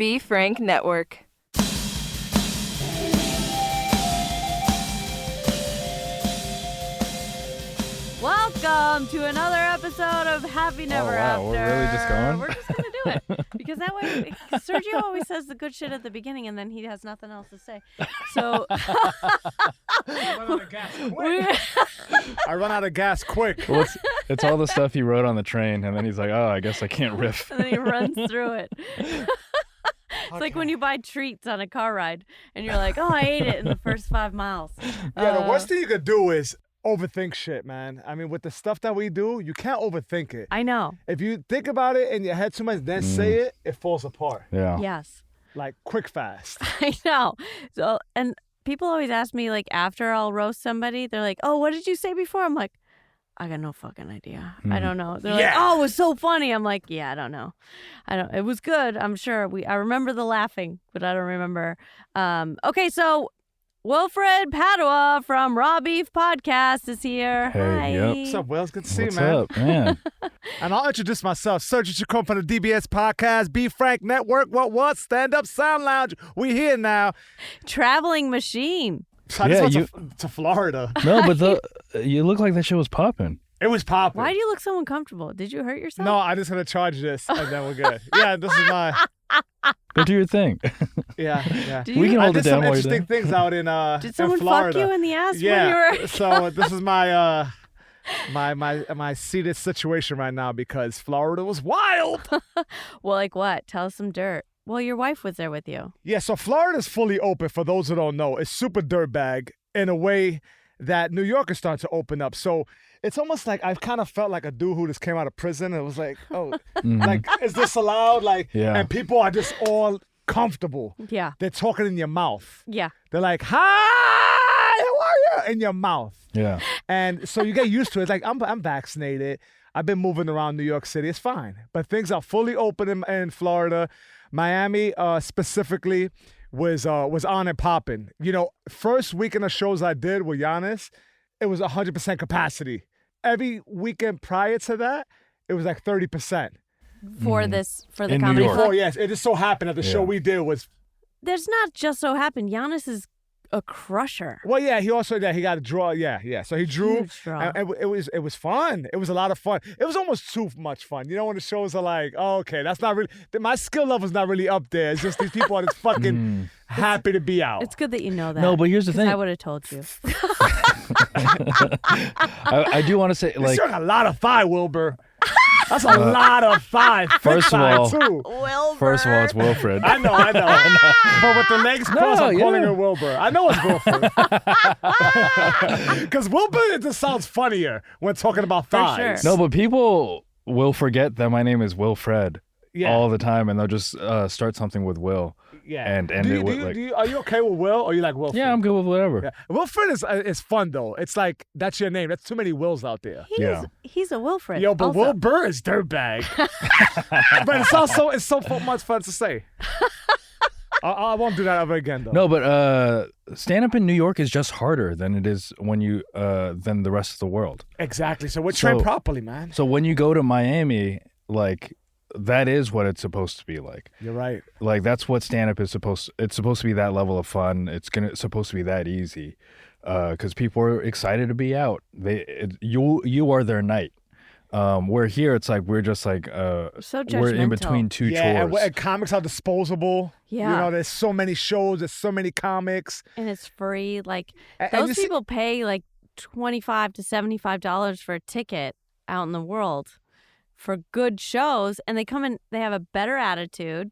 Be Frank Network. Welcome to another episode of Happy Never After. We're really just going? We're just going to do it. Because that way, Sergio always says the good shit at the beginning and then he has nothing else to say. So. I run out of gas quick. Well, it's all the stuff he wrote on the train, and then he's like, oh, I guess I can't riff. And then he runs through it. It's like when you buy treats on a car ride and you're like, oh, I ate it in the first 5 miles. Yeah, the worst thing you could do is overthink shit, man. I mean, with the stuff that we do, you can't overthink it. I know. If you think about it in your head too much, then say it, it falls apart. Yeah. Yes. Like quick, fast. I know. So, and people always ask me, like, after I'll roast somebody, they're like, oh, what did you say before? I'm like, I got no fucking idea. I don't know. They're like, oh, it was so funny. I'm like, yeah, I don't know. It was good. I'm sure. I remember the laughing, but I don't remember. Okay, so Wilfred Padua from Raw Beef Podcast is here. Hey, Hi. yep. What's up, Wells? Good to see What's you, man. up, man? And I'll introduce myself. Sergio Chacon from the DBS Podcast, Be Frank Network. What? Stand Up Sound Lounge. We here now. Traveling machine. So I just went to Florida. No, but you look like that shit was popping. It was popping. Why do you look so uncomfortable? Did you hurt yourself? No, I'm just going to charge this, and then we're good. Yeah, this is my... Go do your thing. Yeah. Did We can you, I hold it did some down while you're interesting there. things out in did someone in Florida. fuck you in the ass Yeah. when you were... So this is my my seated situation right now because Florida was wild. Well, like what? Tell us some dirt. Well, your wife was there with you. Yeah, so Florida's fully open for those who don't know. It's super dirtbag in a way that New York is starting to open up. So it's almost like I've kind of felt like a dude who just came out of prison. It was like, oh, like, is this allowed? Like, Yeah. and people are just all comfortable. Yeah. They're talking in your mouth. Yeah. They're like, hi, how are you? In your mouth. Yeah. And so you get used to it. It's like, I'm vaccinated. I've been moving around New York City. It's fine. But things are fully open in Florida. Miami specifically was on and popping. You know, first weekend of shows I did with Giannis, it was 100% capacity. Every weekend prior to that, it was like 30%. For the In New comedy York. club. Oh, yes. It just so happened that the show we did was... There's not just so happened. Giannis is a crusher. Well, yeah, he also he got to draw. Yeah. So he drew. Huge draw. And it was fun. It was a lot of fun. It was almost too much fun. You know, when the shows are like, oh, okay, that's not really... My skill level's not really up there. It's just these people are just fucking happy to be out. It's good that you know that. No, but here's the 'cause thing. I would have told you. I do want to say, You like, showing a lot of thigh, Wilbur. That's a lot of thigh. First of all- too. Wilbur. first of all, it's Wilfred. I know. But with the legs crossed, I'm calling yeah. her Wilbur. I know it's Wilfred. Because Wilbur, it just sounds funnier when talking about thighs. sure. No, but people will forget that my name is Wilfred all the time, and they'll just start something with Will. Yeah. And do it you, would, do you, like- do you, are you okay with Will, or you like Wilfred? Yeah, I'm good with whatever. Yeah. Wilfred is fun though. It's like that's your name. That's too many Wills out there. He's a Wilfred. Yo, but also. Wilbur is dirtbag. But it's so much fun to say. I won't do that ever again though. No, but stand up in New York is just harder than it is when you than the rest of the world. Exactly. So we're trained properly, man. So when you go to Miami, like that is what it's supposed to be like. You're right. Like that's what stand up is supposed. It's supposed to be that level of fun. It's supposed to be that easy, because people are excited to be out. You are their night. Where here it's like we're just like So we're in judgmental. between two Yeah, chores. and comics are disposable. Yeah. You know, there's so many shows, there's so many comics. And it's free. Like, And those you see- people pay like $25 to $75 for a ticket out in the world for good shows, and they come in, they have a better attitude.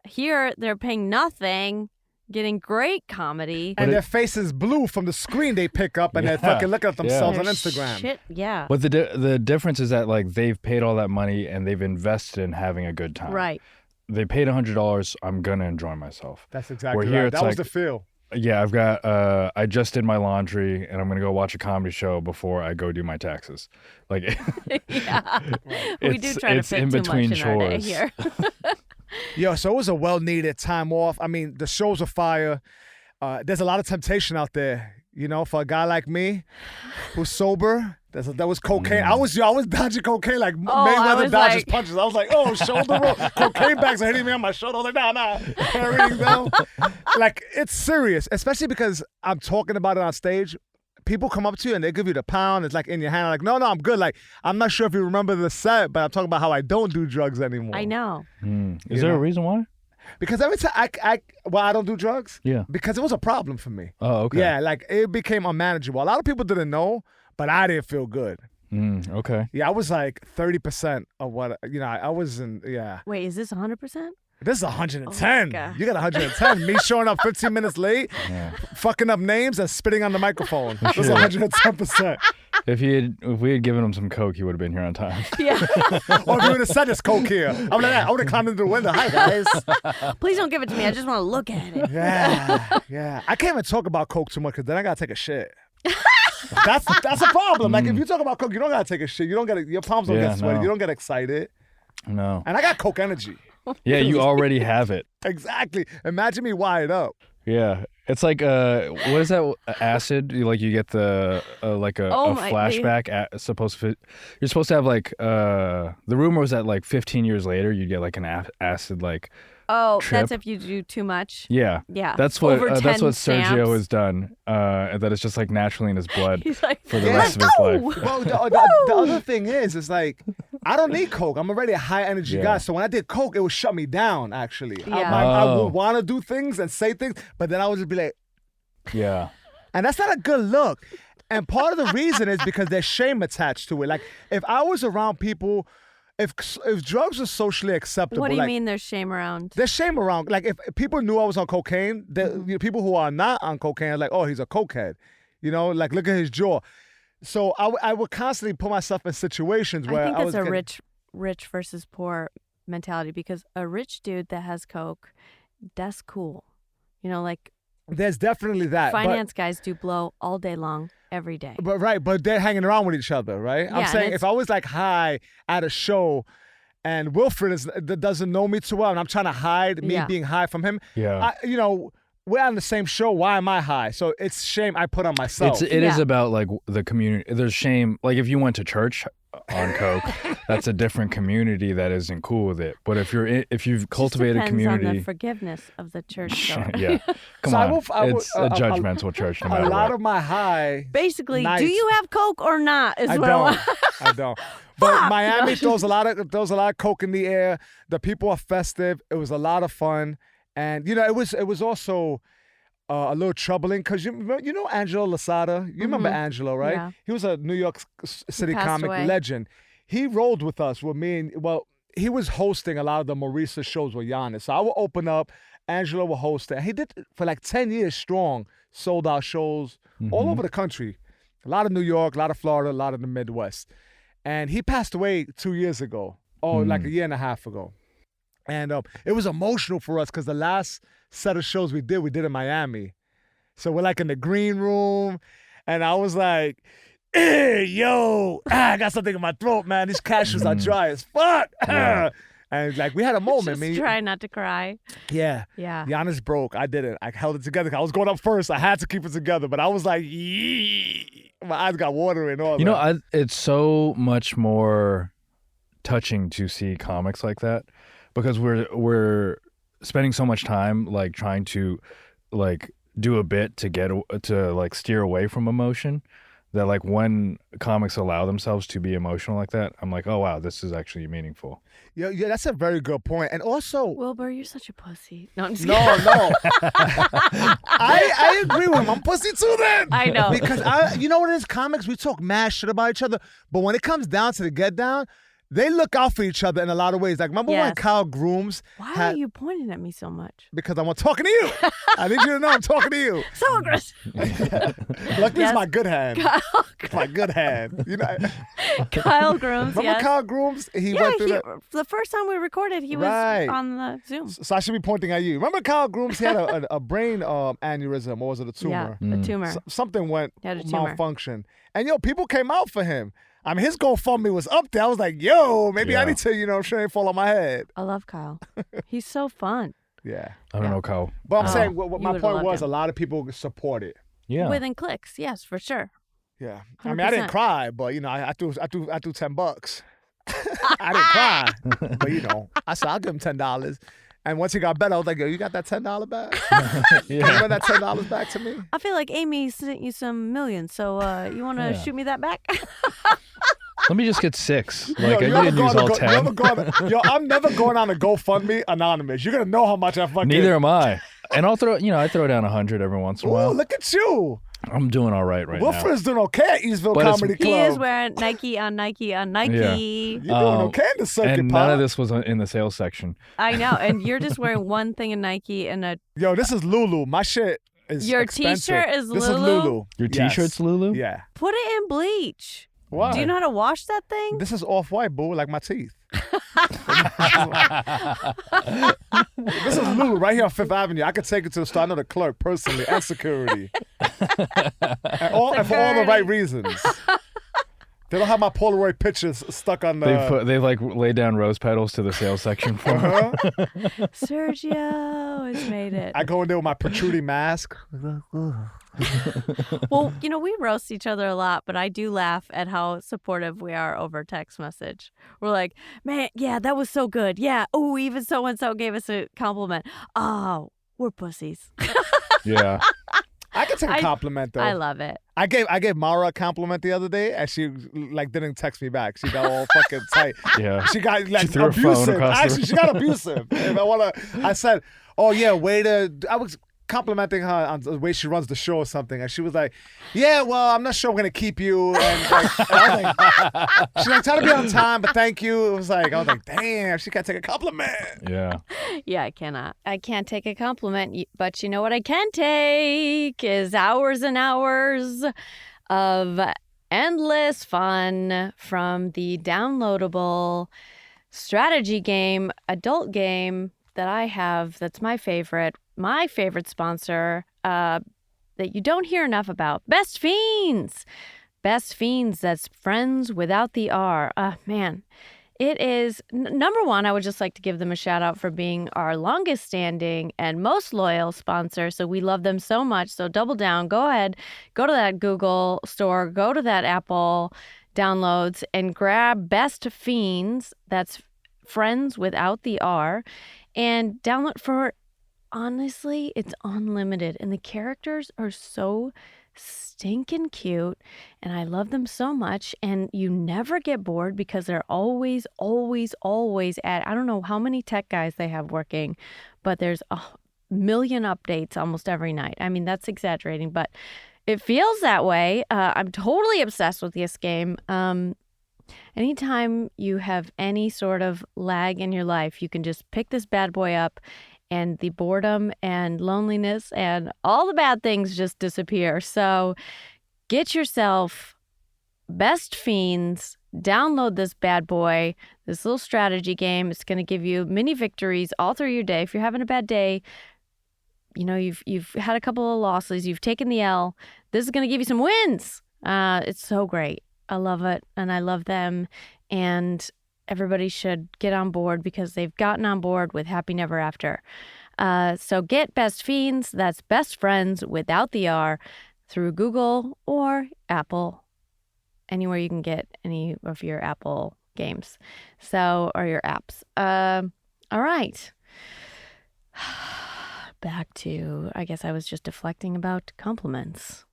Here, they're paying nothing, getting great comedy. And their face is blue from the screen they pick up, and they're fucking looking at themselves on They're Instagram. Shit, yeah. But the difference is that like they've paid all that money and they've invested in having a good time. Right. They paid $100. I'm gonna enjoy myself. That's exactly Where here right. it's That was like- the feel. Yeah, I've got. I just did my laundry, and I'm gonna go watch a comedy show before I go do my taxes. Like, Yeah. We do it's- try to it's fit in too between much in our day chores. here. Yo, so it was a well-needed time off. I mean, the shows are fire. There's a lot of temptation out there, you know, for a guy like me who's sober. That was cocaine. I was dodging cocaine like I Mayweather was dodges like- punches. I was like, oh, shoulder roll. Cocaine bags are hitting me on my shoulder. I was like, nah. Carrying them. Like, it's serious, especially because I'm talking about it on stage. People come up to you and they give you the pound. It's like in your hand. I'm like, no, I'm good. Like, I'm not sure if you remember the set, but I'm talking about how I don't do drugs anymore. I know. Is there a reason why? Because every time I don't do drugs. Yeah. Because it was a problem for me. Oh, okay. Yeah, like it became unmanageable. A lot of people didn't know, but I didn't feel good. Okay. Yeah, I was like 30% of what, I was in, yeah. Wait, is this 100%? This is 110. God. You got 110. Me showing up 15 minutes late, Yeah. fucking up names and spitting on the microphone. This is Sure. 110%. If we had given him some coke, he would have been here on time. Yeah. Or if you would have said it's coke here, I would have climbed into the window. Hi, guys. Please don't give it to me. I just want to look at it. Yeah. I can't even talk about coke too much because then I got to take a shit. That's a problem. Like, if you talk about coke, you don't got to take a shit. You don't get your palms don't Yeah, get sweaty. no. You don't get excited. No. And I got coke energy. Yeah, you already have it. Exactly. Imagine me wired up. Yeah, it's like what is that acid? You get the like a flashback. You're supposed to have like the rumor was that like 15 years later you'd get like an acid like. Oh, Trip. that's if you do too much. Yeah, Yeah. that's what Over 10 Sergio stamps. has done. And that it's just like naturally in his blood He's like, for the Yeah. rest of let's his go. life. Well, the other thing is like, I don't need coke. I'm already a high energy Yeah. guy. So when I did coke, it would shut me down, actually. Yeah. I Oh. would want to do things and say things, but then I would just be like, Yeah, and that's not a good look. And part of the reason is because there's shame attached to it. Like, if I was around people, if drugs are socially acceptable, What do you like, mean there's shame around? there's shame around. Like, if people knew I was on cocaine, people who are not on cocaine are like, oh, he's a cokehead. Like, look at his jaw. So I would constantly put myself in situations where I think that's was a getting- rich versus poor mentality because a rich dude that has coke, that's cool. Like There's definitely that. finance guys do blow all day long, every day. But they're hanging around with each other, right? Yeah, I'm and saying it's- if I was like high at a show and Wilfred doesn't know me too well and I'm trying to hide me Yeah. being high from him, yeah. we're on the same show. Why am I high? So it's shame I put on myself. It is Yeah. about like the community. There's shame. Like if you went to church on coke, that's a different community that isn't cool with it. But if you've cultivated a Depends community, on the forgiveness of the church. Though. yeah, come So on, I will- it's a judgmental church no a matter lot what. of my high. Basically, Nice. do you have coke or not? Is I what I want. don't. I don't. But Miami throws a lot of coke in the air. The people are festive. It was a lot of fun, and it was also a little troubling because you know Angelo Lasada. You remember Angelo, right? Yeah. He was a New York City passed comic away. legend. He rolled with us with me, and he was hosting a lot of the Maurice shows with Giannis. So I would open up. Angelo would host it. He did for like 10 years strong, sold out shows all over the country. A lot of New York, a lot of Florida, a lot of the Midwest. And he passed away 2 years ago, like a year and a half ago. And it was emotional for us because the last set of shows we did in Miami. So we're like in the green room, and I was like, hey, yo, I got something in my throat, man. These cashews are dry as fuck. Yeah. And like we had a moment, Just man. try not to cry. Yeah. Yeah. Giannis broke. I didn't. I held it together. I was going up first. I had to keep it together, but I was like, yee. My eyes got watery and all that. It's so much more touching to see comics like that because we're spending so much time like trying to like do a bit to like steer away from emotion that like when comics allow themselves to be emotional like that, I'm like, oh wow, this is actually meaningful. Yeah, that's a very good point. And also, Wilbur, you're such a pussy. No, I'm just no. I agree with him. I'm pussy too then. I know. Because you know what it is? Comics, we talk mad shit about each other. But when it comes down to the get down, they look out for each other in a lot of ways. Like, remember when Yes. Kyle Grooms Why had... are you pointing at me so much? Because I'm talking to you. I need you to know I'm talking to you. So aggressive. Luckily, it's Yes. my good hand. Kyle, My good hand. Kyle Grooms, Remember yes. Kyle Grooms? He Yeah, went through that. the first time we recorded, he was Right. on the Zoom. So I should be pointing at you. Remember Kyle Grooms? He had a brain aneurysm, or was it a tumor? Yeah, a tumor. Something went He had a tumor. malfunction. And people came out for him. I mean, his GoFundMe was up there. I was like, yo, maybe I Yeah. need to, I'm sure it fall on my head. I love Kyle. He's so fun. Yeah. I don't know, Kyle. But I'm Oh, saying what you my would've point loved was him. a lot of people support it. Yeah. Within clicks, yes, for sure. Yeah. I mean, I didn't 100%. cry, but I threw $10. I didn't cry, but I said I'll give him $10. And once he got better, I was like, yo, you got that $10 back? Can you run that $10 back to me? I feel like Amy sent you some millions, so you want to Yeah. shoot me that back? Let me just get 6. Like Yo, I you ever didn't go use on a all go- 10. you ever go on a- I'm never going on a GoFundMe anonymous. You're gonna know how much I fucking. Neither am I. And I'll throw, I throw down 100 every once in a Ooh, while. look at you. I'm doing all right now. Wilfred's doing okay at Eastville But it's- Comedy He Club. is wearing Nike on Nike on Nike. You're doing okay in the circuit, and pal. none of this was in the sales section. I know, and you're just wearing one thing in Nike and a. Yo, this is Lulu. My shit is Your expensive. t-shirt is This Lulu? is Lulu. Your Yes. T-shirt's Lulu? Yeah. Put it in bleach. Why? Do you know how to wash that thing? This is off-white, boo, like my teeth. This is Lulu right here on Fifth Avenue. I could take it to the store. I know the clerk personally and security. and for all the right reasons. They don't have my Polaroid pictures stuck on the... They've like laid down rose petals to the sales section for me. Sergio has made it. I go in there with my protruding mask. Well, we roast each other a lot, but I do laugh at how supportive we are over text message. We're like, man, yeah, that was so good. Yeah. Oh, even so-and-so gave us a compliment. Oh, we're pussies. Yeah. I can take a compliment, though. I love it. I gave Mara a compliment the other day, and she didn't text me back. She got all fucking tight. Yeah. She got She threw her phone abusive. across the Actually, she got abusive. And I said, "Oh yeah, way to." I was complimenting her on the way she runs the show or something, and she was like, "Yeah, well, I'm not sure we're gonna keep you." And I was like, she's like, "Try to be on time, but thank you." I was like, "Damn, she can't take a compliment." Yeah. Yeah, I cannot. I can't take a compliment, but you know what I can take is hours and hours of endless fun from the downloadable strategy game, adult game that I have that's my favorite sponsor that you don't hear enough about. Best Fiends. Best Fiends, that's friends without the R. Man. It is, number one, I would just like to give them a shout out for being our longest standing and most loyal sponsor. So we love them so much. So double down. Go ahead. Go to that Google store. Go to that Apple downloads and grab Best Fiends. That's friends without the R. And download for, honestly, it's unlimited. And the characters are so stinking cute, and I love them so much, and you never get bored because they're always at, I don't know how many tech guys they have working, but there's a million updates almost every night. I mean, that's exaggerating, but it feels that way. I'm totally obsessed with this game. Anytime you have any sort of lag in your life, you can just pick this bad boy up and the boredom and loneliness and all the bad things just disappear. So get yourself Best Fiends, download this bad boy, this little strategy game. It's going to give you mini victories all through your day. If you're having a bad day, you've had a couple of losses, you've taken the L, this is going to give you some wins. It's so great. I love it, and I love them, and everybody should get on board because they've gotten on board with Happy Never After. So get Best Fiends, that's Best Friends without the R, through Google or Apple, anywhere you can get any of your Apple games, or your apps. All right. Back to, I guess I was just deflecting about compliments.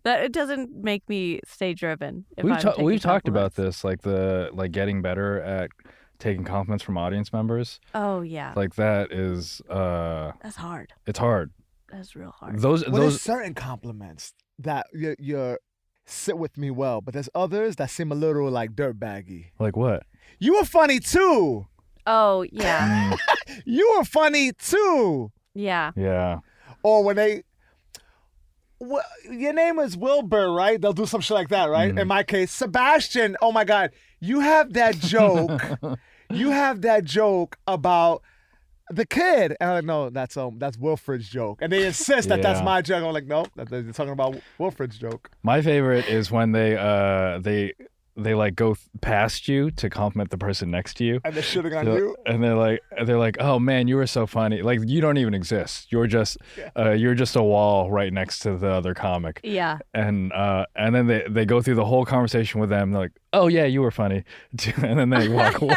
That it doesn't make me stay driven. We've talked about this, like getting better at taking compliments from audience members. Oh yeah, Like that is that's hard. it's hard. That's real hard. There's certain compliments that you're sit with me well, but there's others that seem a little like dirtbaggy. Like what? You were funny too. Oh yeah, You were funny too. yeah. Yeah. Or when your name is Wilbur, right? They'll do some shit like that, right? In my case, Sebastian. Oh my God, you have that joke. You have that joke about the kid, and I'm like, no, that's Wilfred's joke, and they insist that that's Yeah. my joke. I'm like, no, they're talking about Wilfred's joke. My favorite is when they they like go past you to compliment the person next to you. And they're shitting on you. And they're like, oh man, you were so funny. Like you don't even exist. You're just a wall right next to the other comic. Yeah. And then they go through the whole conversation with them. They're like, oh yeah, you were funny. And then they walk away.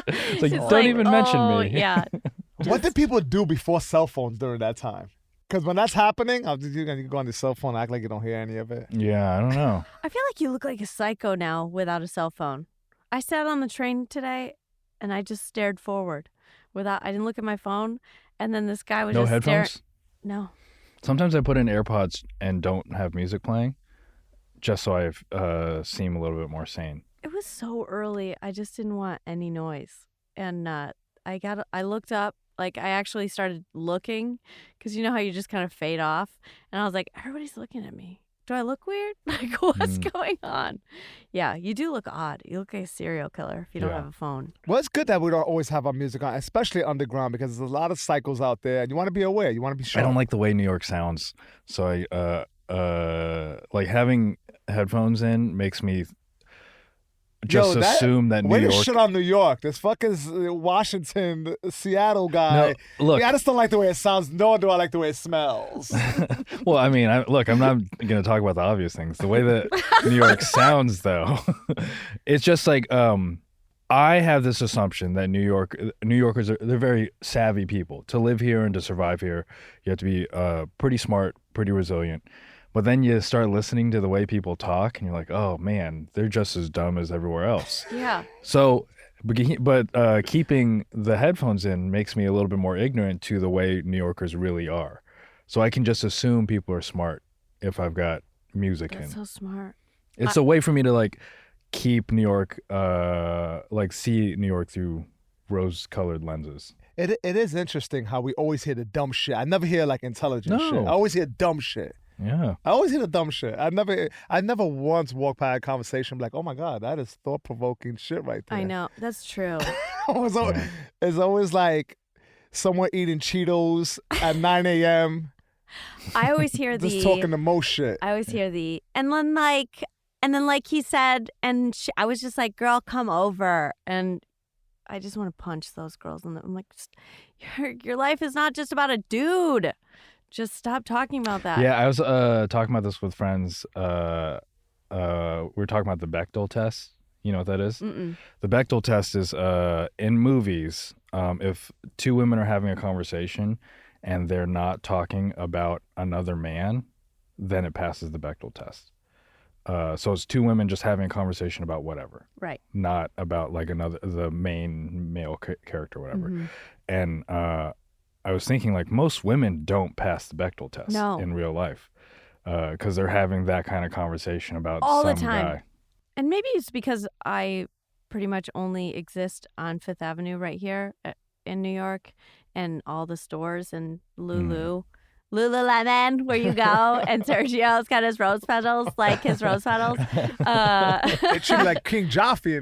It's like, don't even mention me. Yeah. What did people do before cell phones during that time? Because when that's happening, you're going to go on your cell phone and act like you don't hear any of it. Yeah, I don't know. I feel like you look like a psycho now without a cell phone. I sat on the train today and I just stared forward I didn't look at my phone. And then this guy was No just headphones? No. Sometimes I put in AirPods and don't have music playing just so I seem a little bit more sane. It was so early. I just didn't want any noise. And I looked up. Like, I actually started looking because you know how you just kind of fade off? And I was like, everybody's looking at me. Do I look weird? Like, what's going on? Yeah, you do look odd. You look like a serial killer if you don't have a phone. Well, it's good that we don't always have our music on, especially underground, because there's a lot of cycles out there, and you want to be aware. You want to be sure. I don't like the way New York sounds. So I like having headphones in makes me just assume that New Way York. to shit on New York. This fucking Washington, Seattle guy. No, look. I just don't like the way it sounds, nor do I like the way it smells. Well, I mean, I'm not going to talk about the obvious things. The way that New York sounds, though, it's just like I have this assumption that New Yorkers they're very savvy people. To live here and to survive here, you have to be pretty smart, pretty resilient. But then you start listening to the way people talk, and you're like, oh man, they're just as dumb as everywhere else. Yeah. So, but keeping the headphones in makes me a little bit more ignorant to the way New Yorkers really are. So I can just assume people are smart if I've got music in. That's so smart. It's a way for me to like keep New York, like see New York through rose-colored lenses. It is interesting how we always hear the dumb shit. I never hear like intelligent shit. I always hear dumb shit. Yeah. I always hear the dumb shit. I never once walked by a conversation like, oh my God, that is thought-provoking shit right there. I know. That's true. It's always like someone eating Cheetos at 9 a.m. I always hear just talking the most shit. I always hear and then like he said, and I was just like, girl, come over. And I just want to punch those girls. And I'm like, your life is not just about a dude. Just stop talking about that. Yeah, I was talking about this with friends. We were talking about the Bechdel test. You know what that is? Mm-mm. The Bechdel test is in movies, if two women are having a conversation and they're not talking about another man, then it passes the Bechdel test. So it's two women just having a conversation about whatever. Right. Not about like the main male character or whatever. Mm-hmm. And I was thinking like most women don't pass the Bechdel test in real life because they're having that kind of conversation about all some the time. guy. And maybe it's because I pretty much only exist on Fifth Avenue right here in New York, and all the stores and Lululemon, where you go, and Sergio's got his rose petals, like his rose petals. It should be like King Joffrey in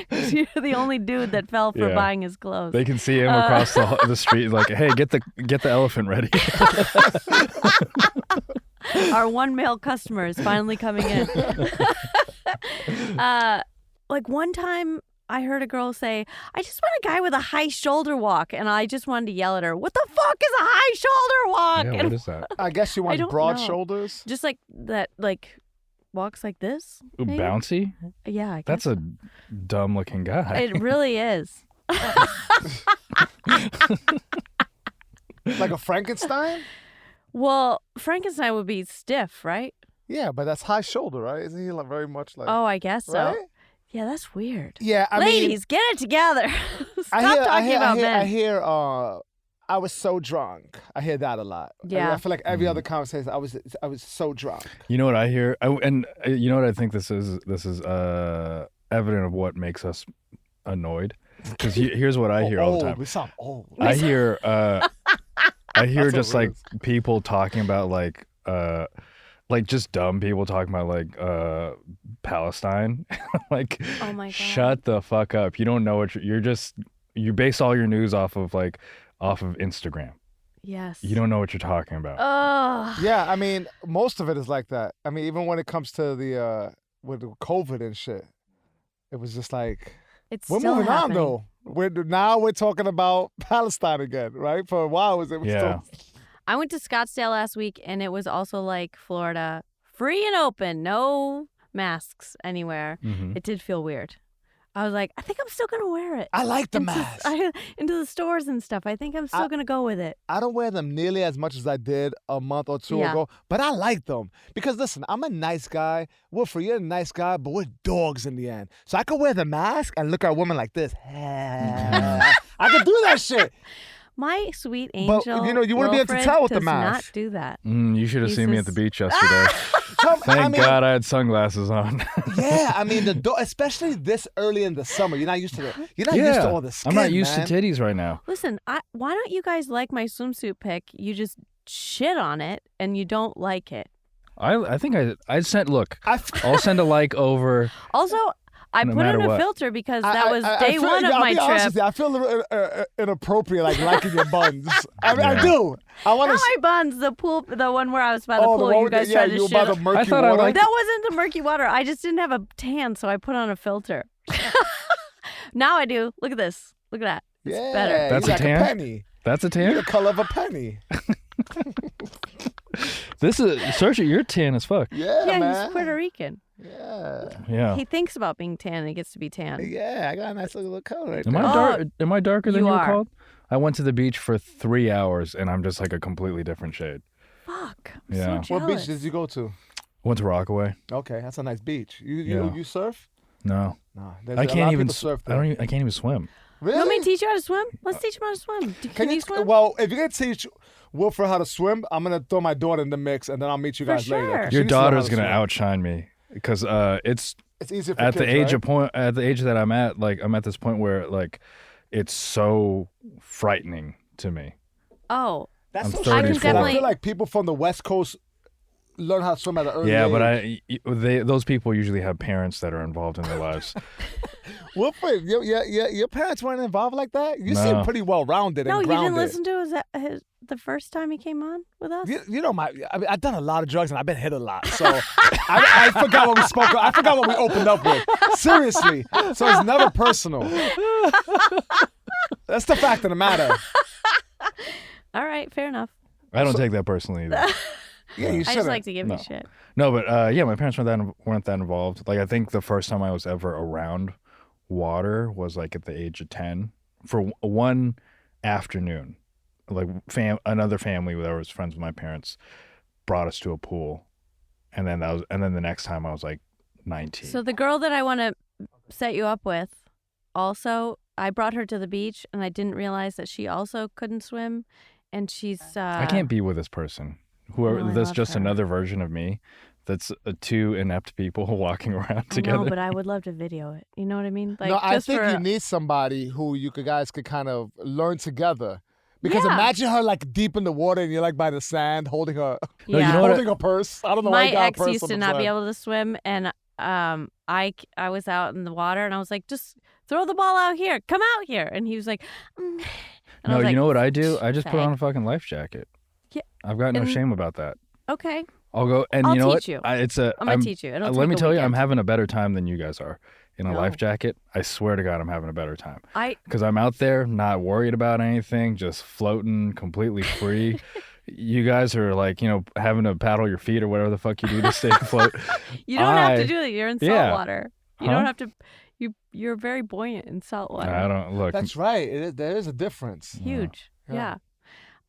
there. You're the only dude that fell for buying his clothes. They can see him across the street, like, hey, get the elephant ready. Our one male customer is finally coming in. Like one time I heard a girl say, I just want a guy with a high shoulder walk. And I just wanted to yell at her, what the fuck is a high shoulder walk? Yeah, what is that? I guess you want broad shoulders? Just like that, like walks like this. Ooh, maybe? Bouncy? Yeah, I guess That's a dumb looking guy. It really is. Like a Frankenstein? Well, Frankenstein would be stiff, right? Yeah, but that's high shoulder, right? Isn't he like very much like... Oh, I guess so. Right? Yeah, that's weird. Yeah, Ladies, get it together. Stop talking about men. I hear, I was so drunk. I hear that a lot. Yeah. I feel like every other conversation, I was so drunk. You know what I hear? And you know what I think this is evident of what makes us annoyed? Because here's what I hear all the time. We sound old. I hear just like is. people talking about like just dumb people talking about like Palestine. Like, oh my God. Shut the fuck up. You don't know what you base all your news off of Instagram. Yes. You don't know what you're talking about. Oh. Yeah, I mean, most of it is like that. I mean, even when it comes to the with COVID and shit. It was just like It's we're still moving happening. on though. Now we're talking about Palestine again, right? For a while, it was Yeah. still. I went to Scottsdale last week, and it was also like Florida, free and open, no masks anywhere. Mhm. It did feel weird. I was like, I think I'm still gonna wear it. I like the into, mask. into the stores and stuff. I think I'm still gonna go with it. I don't wear them nearly as much as I did a month or two Yeah. ago, but I like them because listen, I'm a nice guy. Wilfred, you're a nice guy, but we're dogs in the end. So I could wear the mask and look at women like this. I could do that shit. My sweet But, angel, you know, you wouldn't be able to Wilfred tell with the does not mask. do that. You should have He's seen me at the just- beach yesterday. Thank God I had sunglasses on. Yeah, I mean especially this early in the summer. You're not used to it. You're not used to all the skin. I'm not used man. to titties right now. Listen, why don't you guys like my swimsuit pic? You just shit on it and you don't like it. I think I sent. Look, I I'll send a like over. Also, I No put matter in a what. filter because that was I day feel, one of I'll my be honest trip. with you, I feel a little inappropriate, like liking your buns. I Yeah. do. I want Not to. my buns, the pool, the one where I was by the Oh, pool. the one You with guys yeah, tried to you were shit by the on- murky thought I water. liked- That wasn't the murky water. I just didn't have a tan, so I put on a filter. Now I do. Look at this. Look at that. It's Yeah, better. That's you're a like tan? a penny. That's a You're the tan. color of a penny. This is Saoirse. You're tan as fuck. Yeah, Yeah, man. he's Puerto Rican. Yeah, Yeah. He thinks about being tan and he gets to be tan. yeah. I got a nice little color right Am there. I dark? Am I darker than you you were are. called? I went to the beach for 3 hours and I'm just like a completely different shade. Fuck. I'm Yeah. so What beach jealous. did you go to? Went to Rockaway. Okay, that's a nice beach. You Yeah. surf? No, No, I can't even. surf I don't. I can't even swim. Really? You want me to teach you how to swim? Let's teach him how to swim. Can you swim? Well, if you're gonna teach Wilfred how to swim, I'm gonna throw my daughter in the mix, and then I'll meet you For guys later. sure. 'cause she Your needs to know how daughter's to gonna swim. outshine me because it's It's easier for at kids, the age right? at the age that I'm at. Like I'm at this point where like it's so frightening to me. Oh, That's I'm so 34. strange. 'cause I definitely- feel like people from the West Coast learn how to swim at an early Yeah, age. but those people usually have parents that are involved in their lives. Wilfred, your parents weren't involved like that. You seem No. pretty well rounded no, and you grounded. didn't listen to the first time he came on with us? You know I mean, I've done a lot of drugs and I've been hit a lot, so I forgot what we spoke. I forgot what we opened up with. Seriously, so it's never personal. That's the fact of the matter. All right, fair enough. I don't take that personally either. Yeah, you I should. just like to give No. you shit. No, but yeah, my parents weren't that involved. Like I think the first time I was ever around water was like at the age of 10 for one afternoon. Like another family that was friends with my parents brought us to a pool, and then the next time I was like 19. So the girl that I want to set you up with, also, I brought her to the beach, and I didn't realize that she also couldn't swim, and she's. I can't be with this person. Whoever No, I that's love just her. another version of me. That's two inept people walking around together. I know, but I would love to video it. You know what I mean? Like, no, I just think for you need somebody who guys could kind of learn together. Because Yeah. imagine her like deep in the water and you're like by the sand holding her No, you yeah. know what holding a purse. I don't know why My you got a ex purse used on to the not be side. able to swim, and I was out in the water, and I was like, just throw the ball out here, come out here, and he was like, and I No, was you like, know what I do? I just put okay. on a fucking life jacket. Yeah, I've got no and- shame about that. Okay, I'll go and I'll you know what? teach you. It's I'm gonna teach you. It'll let take me a tell you, I'm weekend. having a better time than you guys are in a No. life jacket. I swear to God, I'm having a better time I because I'm out there, not worried about anything, just floating, completely free. You guys are like, having to paddle your feet or whatever the fuck you do to stay afloat. you don't have I- to do it. You're in salt yeah. water. You Huh? don't have to. You're very buoyant in salt water. I don't look. That's right. There is a difference. Huge. Yeah. Yeah.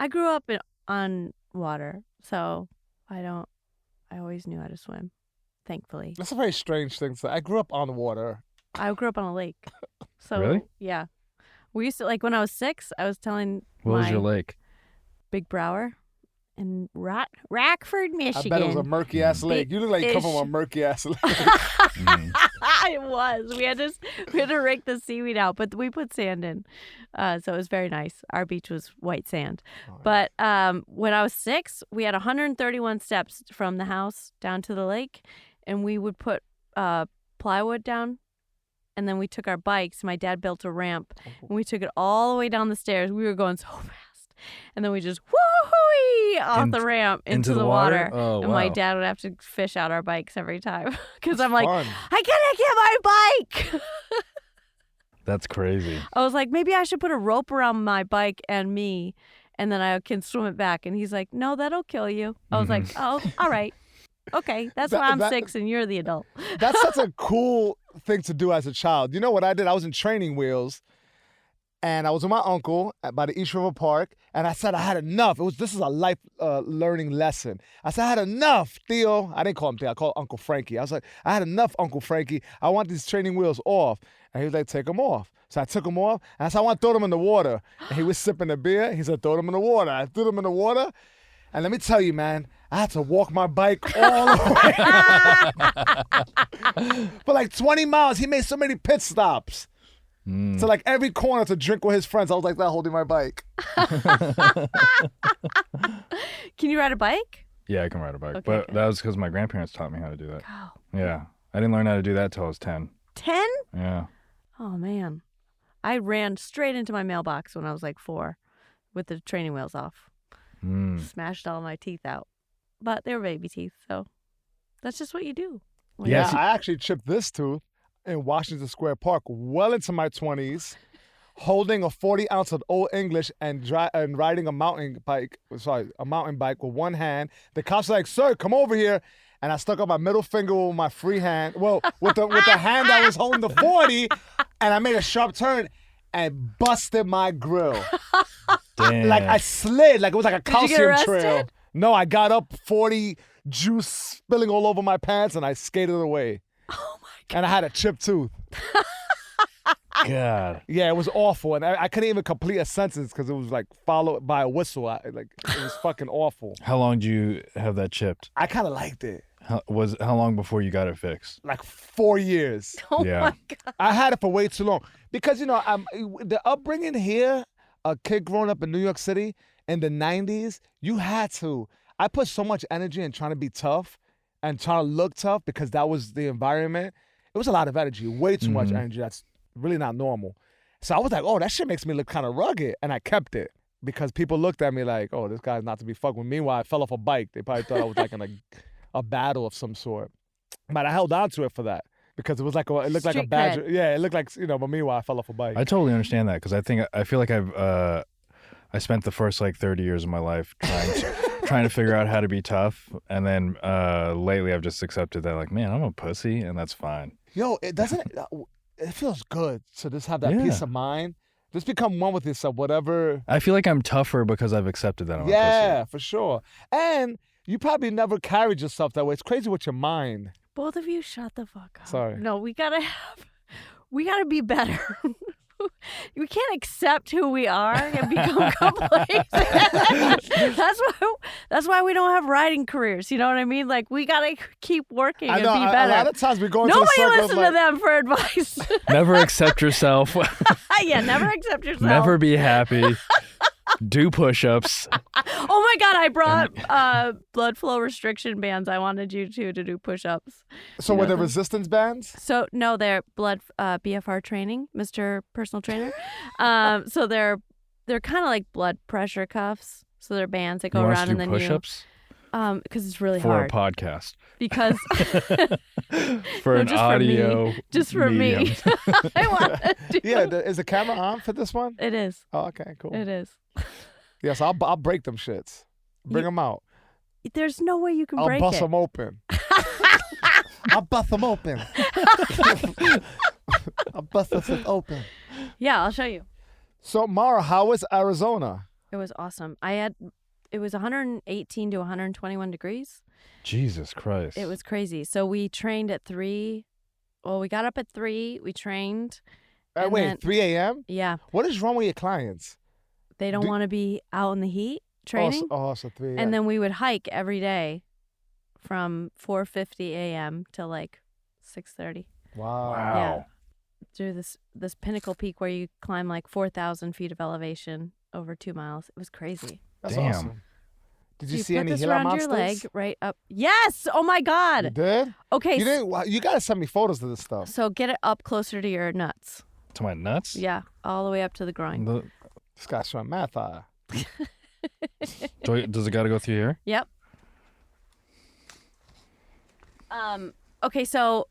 I grew up on water, so I always knew how to swim, thankfully. That's a very strange thing to say. I grew up on water. I grew up on a lake. So, Really? yeah. We used to, like, when I was 6, I was telling What was my your lake? Big Brower in Rockford, I Michigan. bet it was a murky ass lake. You look like you come from a Ish. murky ass lake. Mm. It was. We had to rake the seaweed out, but we put sand in, so it was very nice. Our beach was white sand. But when I was 6, we had 131 steps from the house down to the lake, and we would put plywood down, and then we took our bikes. My dad built a ramp, and we took it all the way down the stairs. We were going so fast. and then we just woo-hoo off the ramp into the water. Oh, and wow. my dad would have to fish out our bikes every time because I'm like, Fun. I can't get my bike. That's crazy. I was like, maybe I should put a rope around my bike and me, and then I can swim it back. And he's like, no, that'll kill you. I was like, oh, all right. Okay, that's why I'm 6 and you're the adult. That's such a cool thing to do as a child. You know what I did? I was in training wheels, and I was with my uncle by the East River Park, and I said I had enough. This is a life learning lesson. I said I had enough, Theo. I didn't call him Theo. I called Uncle Frankie. I was like, I had enough, Uncle Frankie. I want these training wheels off. And he was like, take them off. So I took them off, and I said, I want to throw them in the water. And he was sipping the beer. He said, throw them in the water. I threw them in the water. And let me tell you, man, I had to walk my bike all the way. For like 20 miles, he made so many pit stops. So like every corner to drink with his friends, I was like that holding my bike. Can you ride a bike? Yeah, I can ride a bike. Okay, but good. that was because my grandparents taught me how to do that. Oh, Yeah. I didn't learn how to do that till I was 10. 10? Yeah. Oh, man. I ran straight into my mailbox when I was like 4 with the training wheels off. Smashed all my teeth out. But they were baby teeth, so that's just what you do. when Yeah, you're- see- I actually chipped this tooth in Washington Square Park well into my 20s, holding a 40-ounce of Old English and riding a mountain bike with one hand. The cops were like, sir, come over here. And I stuck up my middle finger with my free hand. Well, with the hand that was holding the 40, and I made a sharp turn and busted my grill. Damn. Like I slid, like it was like a Did you get calcium trail. arrested? No, I got up, 40 juice spilling all over my pants, and I skated away. Oh my God. And I had a chipped tooth. God. Yeah, it was awful, and I couldn't even complete a sentence because it was like followed by a whistle. It was fucking awful. How long do you have that chipped? I kind of liked it. How long before you got it fixed? Like 4 years. Oh Yeah. my God. I had it for way too long because the upbringing here, a kid growing up in New York City in the 90s, you had to. I put so much energy in trying to be tough and trying to look tough because that was the environment. It was a lot of energy, way too much energy. That's really not normal. So I was like, oh, that shit makes me look kind of rugged, and I kept it because people looked at me like, oh, this guy's not to be fucked with. Meanwhile, I fell off a bike. They probably thought I was like in a battle of some sort, but I held on to it for that. Because it was like it looked like a Street badger. cred. Yeah, it looked like but meanwhile I fell off a bike. I totally understand that because I feel like I spent the first like 30 years of my life trying to figure out how to be tough, and then lately I've just accepted that like, man, I'm a pussy, and that's fine. Yo, it doesn't. It feels good to just have that Yeah. peace of mind. Just become one with yourself, whatever. I feel like I'm tougher because I've accepted that I'm a Yeah, for sure. And you probably never carried yourself that way. It's crazy with your mind. Both of you shut the fuck up. Sorry. No, we gotta be better. We can't accept who we are and become complacent. That's why we don't have writing careers. You know what I mean? Like we gotta keep working I and know. be A better. lot of times we go into Nobody the circle listen of to them for advice. Never accept yourself. Yeah, never accept yourself. Never be happy. Do push-ups. Oh my God, I brought blood flow restriction bands. I wanted you to do push-ups. So You were know the them? resistance bands? So no, they're blood BFR training, Mr. Personal Trainer. So they're kind of like blood pressure cuffs. So they're bands that go You want us around to and do then push-ups because it's really for hard a podcast, because for No, an just for me. audio, just for medium. me, I want to do. Yeah. Is the camera on for this one? It is. Oh, okay, cool. It is. Yes, I'll break them shits. Bring them out. There's no way you can I'll break bust it. them open. I'll bust them open. I'll bust them shit open. Yeah, I'll show you. So, Mara, how was Arizona? It was awesome. It was 118 to 121 degrees. Jesus Christ. It was crazy. So we trained at 3. Well, we got up at 3. We trained. And Wait, then- 3 a.m.? Yeah. What is wrong with your clients? They don't Do- want to be out in the heat training. So 3 a.m. And then we would hike every day from 4:50 a.m. to like 6:30 Wow. Wow. through this pinnacle peak where you climb like 4,000 feet of elevation over 2 miles. It was crazy. That's Damn. awesome. Did you So see put any this Gila around monsters? your leg right up. Yes. Oh my You God. did? Okay. You didn't? Wow, you gotta send me photos of this stuff. So get it up closer to your nuts. To my nuts? Yeah, all the way up to the groin. The- This guy's showing math. Does it got to go through here? Yep. Okay, so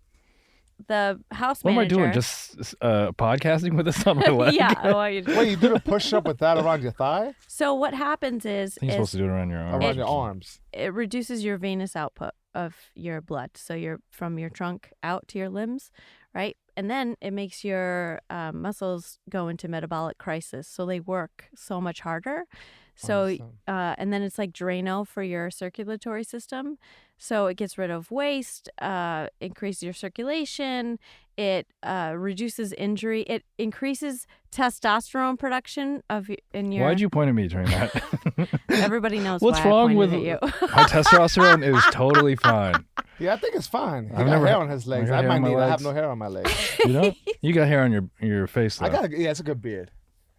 the house What manager. am I doing? Just podcasting with this on my leg? Yeah. I want you to- Wait, you did a push-up with that around your thigh? So what happens is, I think you're supposed to do it around your arm. Around your arms? it reduces your venous output of your blood. So you're from your trunk out to your limbs, right? And then it makes your muscles go into metabolic crisis. So they work so much harder. So, Awesome. and then it's like Drano for your circulatory system. So it gets rid of waste, increases your circulation. It reduces injury. It increases testosterone production in your. Why'd you point at me during that? Everybody knows What's why wrong I with pointed at you. my testosterone is totally fine. Yeah, I think it's fine. He I've got never- hair on his legs. I got I hair might on my need. I have legs. no hair on my legs. You know, you got hair on your face though. I got. Yeah, it's a good beard.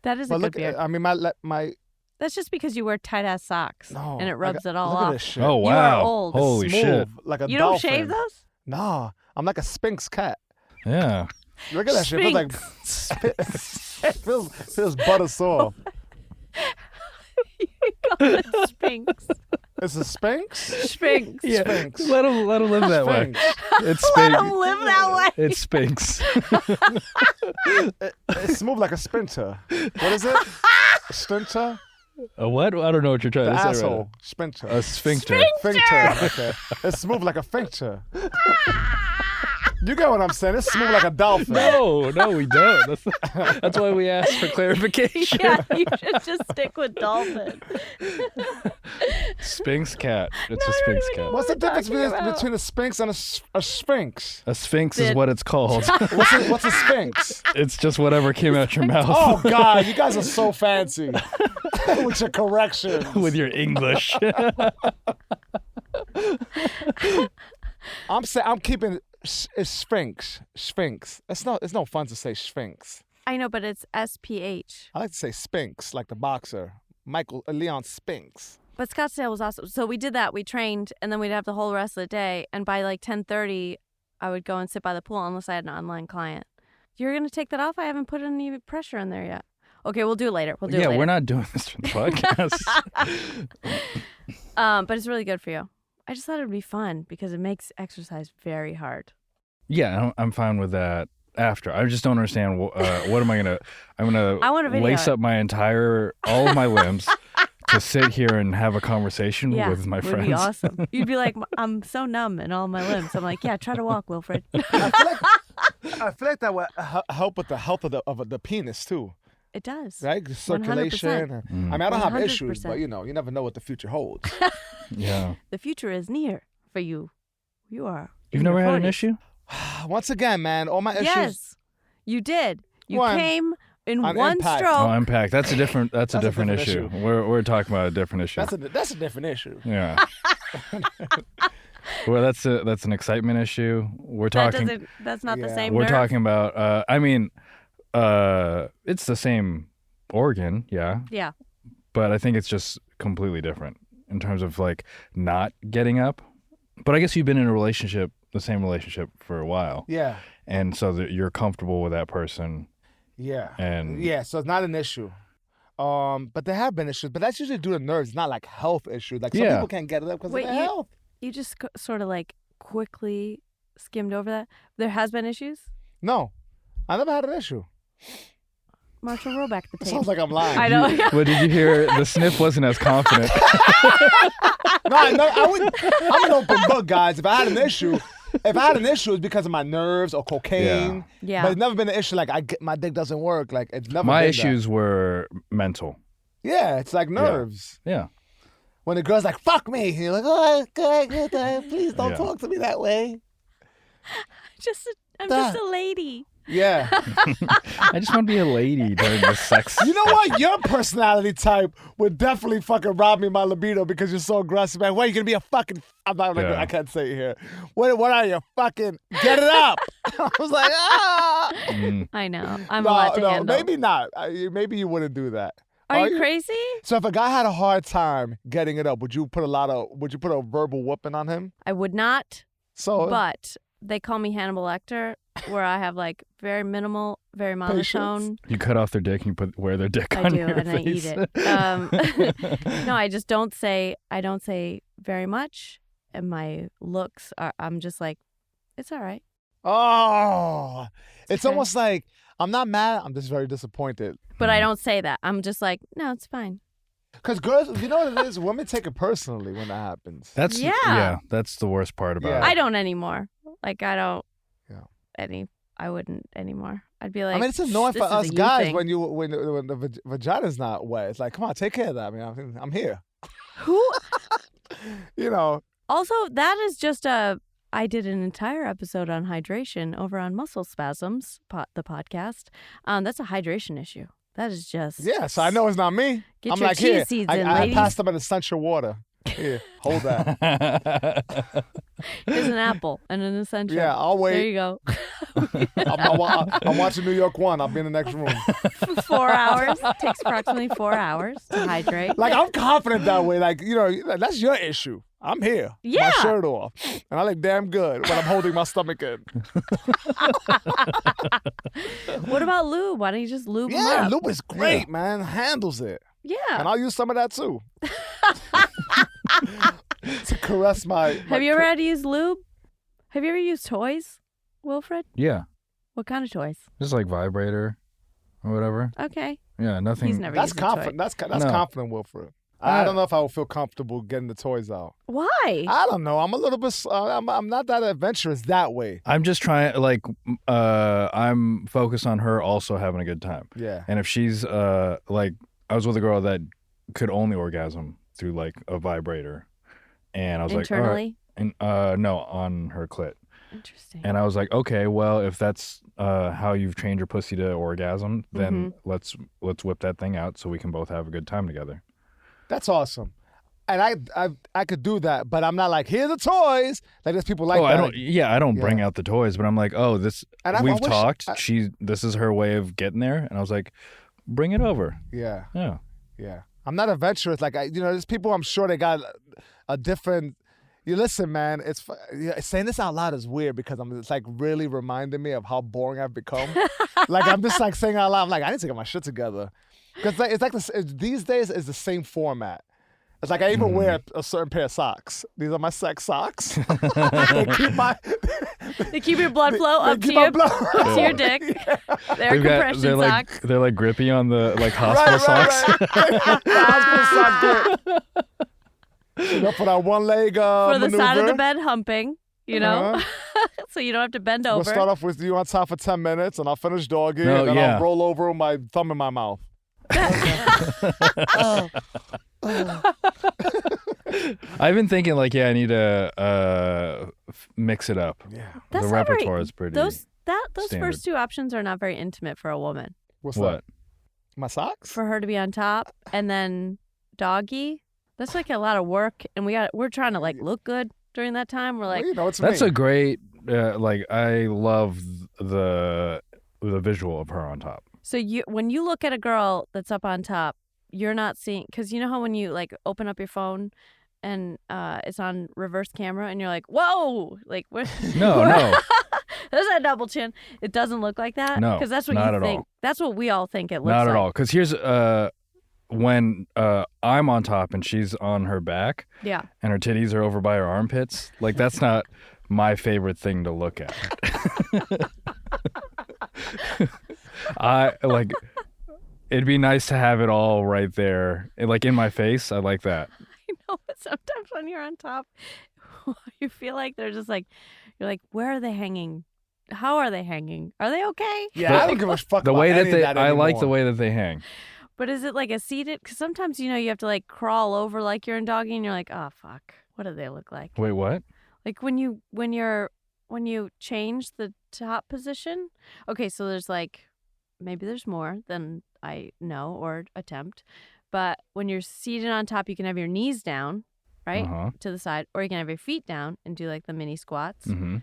That is a But good look, beard. I mean, my. That's just because you wear tight ass socks No, and it rubs it all look off. At this shit. Oh You are wow! old. Holy Smooth, shit! like a You don't dolphin. shave those? Nah, I'm like a Sphinx cat. Yeah. Look at that shit. It feels like feels butter soft. You call it Sphinx. It's a Sphinx. Sphinx. Yeah. Sphinx. Let him live that way. Sphinx. It's Let Sphinx. him live that way. It's Sphinx. It's smooth like a sprinter. What is it? Sprinter? A what? I don't know what you're trying The to say. asshole. Right Sprinter. now. A sphincter. Sphincter. Okay. It's smooth like a sphincter. You get what I'm saying? It's smooth like a dolphin. No, we don't. That's why we asked for clarification. Yeah, you should just stick with dolphin. Sphinx cat. It's No, a I don't Sphinx even know cat. What's the What we're difference talking about? between a sphinx and a sphinx? A sphinx is Did- what it's called. What's a sphinx? It's just whatever came out your mouth Oh God, you guys are so fancy with your corrections. with your English. I'm keeping it's sphinx. Sphinx. It's no fun to say sphinx. I know, but it's SPH. I like to say sphinx, like the boxer Leon Spinks. But Scottsdale was awesome. So we did that. We trained, and then we'd have the whole rest of the day. And by like 10:30, I would go and sit by the pool unless I had an online client. You're going to take that off? I haven't put any pressure in there yet. Okay, we'll do it later. We'll do it Yeah, later. we're not doing this for the podcast. But it's really good for you. I just thought it would be fun because it makes exercise very hard. Yeah, I'm fine with that after. I just don't understand what am I gonna? I'm I want gonna a video. lace up all of my limbs to sit here and have a conversation Yeah, with my would friends. be awesome. You'd be like, I'm so numb in all my limbs. I'm like, yeah, try to walk, Wilfred. I feel like that would help with the health of the penis too, It does. right? The circulation. I mean, I don't have issues, 100%. but you never know what the future holds. Yeah, The future is near for you. You are. you've in never your had an 40s. issue. Once again, man, all my issues. Yes, you did. You One. came in On one impact. stroke. Oh, impact. That's a different. That's a That's a different different issue. We're talking about a different issue. That's a different issue. Yeah. Well, that's an excitement issue. We're That talking. doesn't. That's not the Yeah. same. We're nerve. talking about. I mean, it's the same organ, yeah, Yeah. but I think it's just completely different in terms of like not getting up. But I guess you've been in the same relationship for a while, Yeah, and so that you're comfortable with that person. yeah, And- yeah. So it's not an issue. But there have been issues, but that's usually due to nerves, not like health issues. Like some Yeah. people can't get it up because of Wait, their you- health. You just sort of like quickly skimmed over that. There has been issues. No, I never had an issue. Marshall, roll back the It tape. sounds like I'm lying. I know. But did you hear the sniff wasn't as confident? No, I wouldn't. I'm an open book, guys. If I had an issue, it's because of my nerves or cocaine. Yeah. But it's never been an issue like my dick doesn't work. Like it's never. My been issues were mental. That. Yeah, it's like nerves. Yeah. When the girl's like, "Fuck me," you're like, "Oh, good, please don't Yeah. talk to me that way." I'm just a lady. Yeah. I just want to be a lady during the sex. You know what? Your personality type would definitely fucking rob me of my libido because you're so aggressive. Man, what are you gonna be a fucking? I'm not. Yeah. I can't say it here. What are you fucking? Get it up! I was like, ah. Mm. I know. I'm a lot to handle. maybe not. Maybe you wouldn't do that. Are you crazy? So if a guy had a hard time getting it up, would you put a verbal whooping on him? I would not. So But they call me Hannibal Lecter, where I have like very minimal, very monotone. You cut off their dick and you wear their dick I on do, your and face. I eat it. No, I just don't say. I don't say very much, and my looks are. I'm just like, it's all right. Oh, it's okay. almost like I'm not mad. I'm just very disappointed. But I don't say that. I'm just like, no, it's fine. Because girls, you know what it is? Women take it personally when that happens. That's Yeah. That's the worst part about Yeah. it. I don't anymore. Like I don't. Yeah. I wouldn't anymore. I'd be like. I mean, it's annoying this for is a us you guys thing. when the vagina's not wet. It's like, come on, take care of that. I mean, I'm here. Who? You know. Also, that is just a. I did an entire episode on hydration over on Muscle Spasms, the podcast. That's a hydration issue. That is just. Yeah, so I know it's not me. Get I'm your like, chia here, seeds I in, I ladies. passed them an essential water. Here, hold that. There's an apple and an essential. Yeah, I'll There wait. you go. I'm watching New York 1. I'll be in the next room. 4 hours. Takes approximately 4 hours to hydrate. Like, I'm confident that way. Like, you know, that's your issue. I'm here. Yeah. My shirt off. And I look damn good when I'm holding my stomach in. What about lube? Why don't you just lube them Yeah, up? lube is great, man. Handles it. Yeah. And I'll use some of that too. To caress my. Have you ever had to use lube? Have you ever used toys, Wilfred? Yeah, What kind of toys? just like vibrator or whatever. Okay. Yeah, nothing. He's never That's used a toy. confident. That's No. confident, Wilfred. I don't know if I would feel comfortable getting the toys out. Why? I don't know. I'm a little bit. I'm not that adventurous that way. I'm just trying. Like, I'm focused on her also having a good time. Yeah. And if she's like, I was with a girl that could only orgasm through like a vibrator, and I was like, all right. Internally? And no, on her clit. Interesting. And I was like, okay, well, if that's how you've trained your pussy to orgasm, then let's whip that thing out so we can both have a good time together. That's awesome. And I could do that, but I'm not like, here are the toys. Like there's people like that. I don't bring out the toys, but I'm like, oh, this And I we've wish- talked. This is her way of getting there, and I was like, bring it over. Yeah. Yeah. Yeah. I'm not adventurous. Like, there's people I'm sure they got a different. You listen, man. Saying this out loud is weird because it's like really reminding me of how boring I've become. Like I'm just like saying out loud. I'm like, I need to get my shit together because it's like these days is the same format. It's like I even wear a certain pair of socks. These are my sex socks. They keep your blood flow they up to keep my your blood- up to your dick. They're compression they're socks. like they're like grippy on the like hospital socks. Hospital sock grip. You know, for that one leg For the side of the maneuver. bed humping, you know, so you don't have to bend over. We'll start off with you on top for 10 minutes, and I'll finish doggy, No, and then yeah. I'll roll over with my thumb in my mouth. I've been thinking like, yeah, I need to mix it up. Yeah. That's the not very- repertoire is pretty. Those standard. first two options are not very intimate for a woman. What's What? that? My socks? For her to be on top and then doggy, that's like a lot of work, and we're trying to like look good during that time. We're like, Well, you know, it's That's me. a great. Like I love the visual of her on top. so when you look at a girl that's up on top, you're not seeing, because you know how when you like open up your phone and it's on reverse camera and you're like, whoa, like what? No. There's that double chin. It doesn't look like that. No, because that's what not you at think. all. That's what we all think it looks Not like. at all. Because here's when I'm on top and she's on her back Yeah. and her titties are over by her armpits. Like that's not my favorite thing to look at. I like. It'd be nice to have it all right there, like in my face. I like that. I know, but sometimes when you're on top, you feel like they're just like, you're like, where are they hanging? How are they hanging? Are they okay? Yeah, I don't give a fuck The about way that any of they, that I like the anymore. way that they hang. But is it like a seated? Because sometimes, you know, you have to like crawl over like you're in doggy and you're like, oh, fuck. What do they look like? Wait, what? Like when you change the top position. Okay, so there's like, maybe there's more than I know or attempt. But when you're seated on top, you can have your knees down, right? Uh-huh. To the side. Or you can have your feet down and do like the mini squats. Mm-hmm.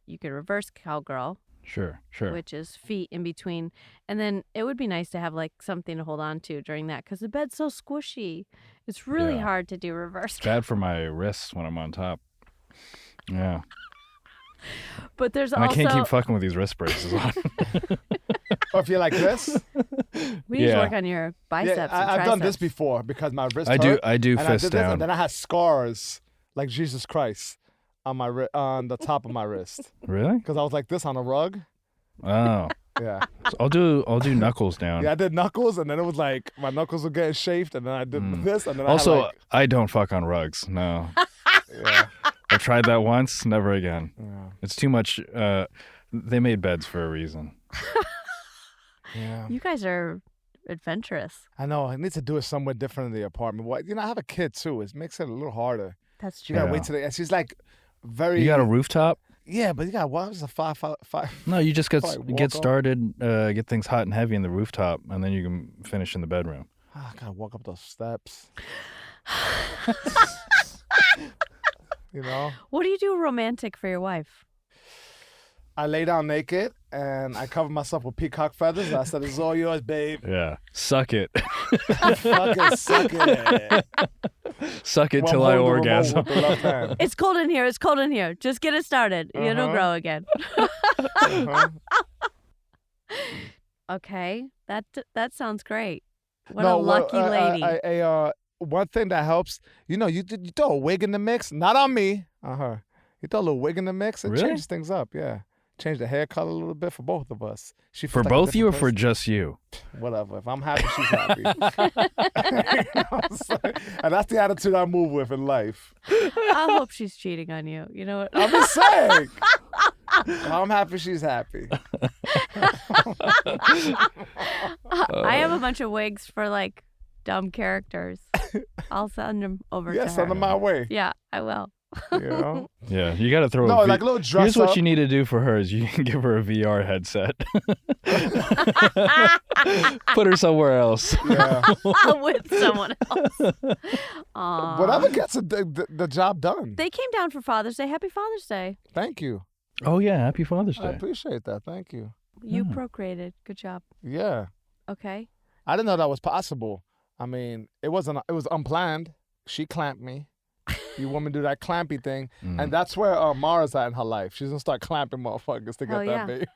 You could reverse cowgirl, Sure. which is feet in between. And then it would be nice to have like something to hold on to during that because the bed's so squishy. It's really Yeah. hard to do reverse. It's bad for my wrists when I'm on top. Yeah. But there's And I also can't keep fucking with these wrist braces on. Or if you're like this. we need to Yeah. work on your biceps. Yeah, and I've done this triceps. before because my wrist I hurt. do and fist I did this, down. and then I had scars like Jesus Christ on my on the top of my wrist Really? because I was like this on a rug. Oh. Yeah, So I'll do knuckles down. yeah. I did knuckles, and then it was like my knuckles were getting shaved, and then I did this, and then Also, I had, like, I don't fuck on rugs. No. yeah, I've tried that once, never again. yeah, It's too much. They made beds for a reason. yeah. You guys are adventurous. I know. I need to do it somewhere different in the apartment. What I have a kid too. It makes it a little harder. That's You true. gotta Yeah. wait till and she's like very. You got a rooftop? Yeah, but you got what was a five. No, you just Probably walk get up. started, get things hot and heavy in the rooftop, and then you can finish in the bedroom. I gotta walk up those steps. You know, What do you do romantic for your wife? I lay down naked and I cover myself with peacock feathers. And I said, "It's all yours, babe. Yeah. Suck it. Fucking suck it." Suck it Well, till I hold the remote orgasm. with the left hand. It's cold in here. It's cold in here. Just get it started. It'll Uh-huh. grow again. Uh-huh. Okay, that sounds great. What No, a lucky lady. One thing that helps, you throw a wig in the mix. Not on me. You throw a little wig in the mix. It Really? changes things up. Yeah, change the hair color a little bit for both of us. She For feels like a both you or different for person. just you? Whatever. If I'm happy, she's happy. You know what I'm saying? And that's the attitude I move with in life. I hope she's cheating on you. You know what? I'm just saying. If I'm happy, she's happy. I have a bunch of wigs for like dumb characters. I'll send them over Yeah, to her. send them my way. Yeah, I will. You know? Yeah, you got to throw. No, a like a little dress Here's what up. you need to do for her is you can give her a VR headset. Put her somewhere else. Yeah. With someone else. Aw. Whatever gets the job done. They came down for Father's Day. Happy Father's Day. Thank you. Oh yeah, happy Father's I Day. appreciate that. Thank you. You Yeah. procreated. Good job. Yeah. Okay. I didn't know that was possible. I mean, it was unplanned. She clamped me. You women do that clampy thing. Mm. And that's where Mara's at in her life. She's going to start clamping motherfuckers to get Hell that yeah. baby.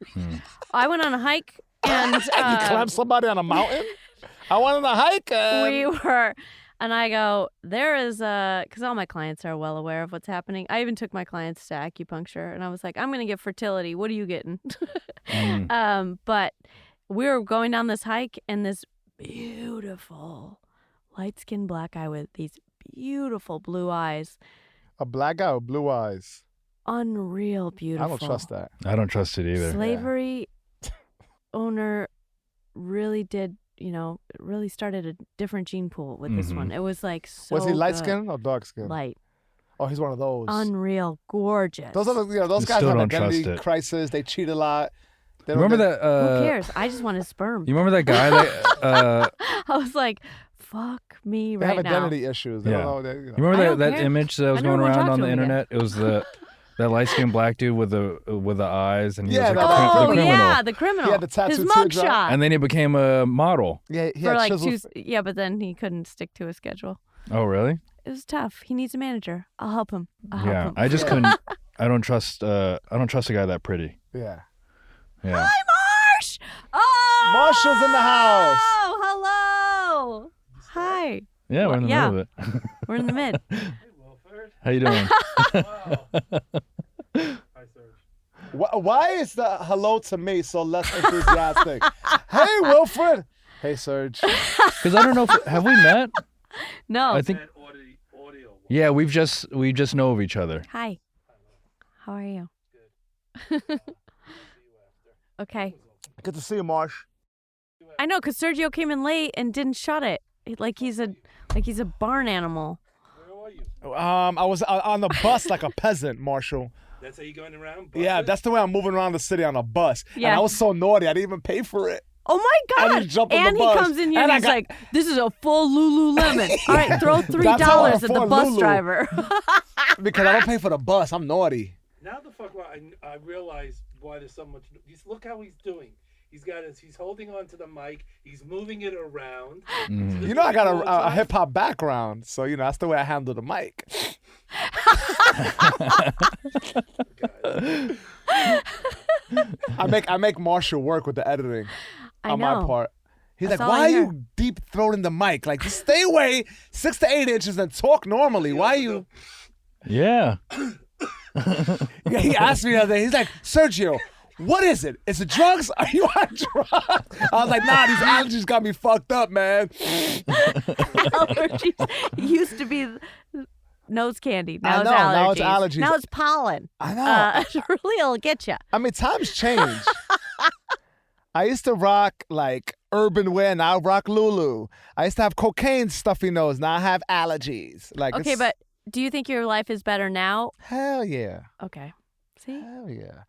I went on a hike and You clamp somebody on a mountain? I went on a hike. we were, and I go, there is because all my clients are well aware of what's happening. I even took my clients to acupuncture and I was like, I'm going to get fertility. What are you getting? But we were going down this hike and this beautiful light-skinned black guy with these beautiful blue eyes, A black guy with blue eyes. unreal beautiful. I don't trust that. I don't trust it either. Slavery owner really did, really started a different gene pool with this Mhm. one. It was like so Was he light good. skinned or dark skinned? Light. Oh, he's one of those. Unreal. Gorgeous. Those are those I guys still have don't trust identity it. crisis. They cheat a lot. They don't Remember get- that? Who cares? I just wanted sperm. You remember that guy that? I was like, fuck me They right have now. identity issues. They Yeah. don't know. They, You I remember don't that care. image that was I never going wanna around talk on to the him again. internet? It was that light skinned black dude with the eyes, and he Yeah, was that- like the Oh, criminal. yeah, the criminal. He had the tattoo His teardrop. mugshot. And then he became a model. Yeah, he For had like chiseled. yeah, but then he couldn't stick to a schedule. Oh really? It was tough. He needs a manager. I'll help him. I'll help Yeah, him. I just couldn't. I don't trust a guy that pretty. Yeah. Yeah. Hi, Marsh! Oh! Marshall's in the house. Oh, hello! Hi. Yeah, we're in the Yeah. middle of it. We're in the mid. How you doing? Why is the hello to me so less enthusiastic? Hey, Wilfred. Hey, Serge. Because I don't know. Have we met? No. I think. Yeah, we just know of each other. Hi. How are you? Okay. Good to see you, Marsh. I know, because Sergio came in late and didn't shut it. Like he's a barn animal. I was on the bus like a peasant, Marshall. That's how you going around? Yeah, that's the way I'm moving around the city on a bus. And Yeah. I was so naughty, I didn't even pay for it. Oh my I God! just jumped on the And he bus. comes in here And and I he's got- like, "This is a full Lululemon. All right, throw $3 That's how I at the afford bus Lulu. driver." Because I don't pay for the bus. I'm naughty. Now the fuck, I realize why there's so much. Look how he's doing. He's holding on to the mic. He's moving it around. Mhm. You know, I got a hip hop background, so that's the way I handle the mic. I make Marshall work with the editing I on know. my part. He's That's like, all I why are hear. you deep throating the mic? Like, just stay away 6 to 8 inches and talk normally. Why are you? Yeah. Yeah, he asked me the other day. He's like, Sergio, what is it? Is it drugs? Are you on drugs? I was like, nah, these allergies got me fucked up, man. Allergies used to be nose candy. Now I it's know, allergies. now it's allergies. Now it's pollen. I know. Really, it'll get you. I mean, times change. I used to rock like urban wear, now I rock Lulu. I used to have cocaine stuffy nose, now I have allergies. Like, Okay, it's- but do you think your life is better now? hell yeah, Okay. See? hell yeah.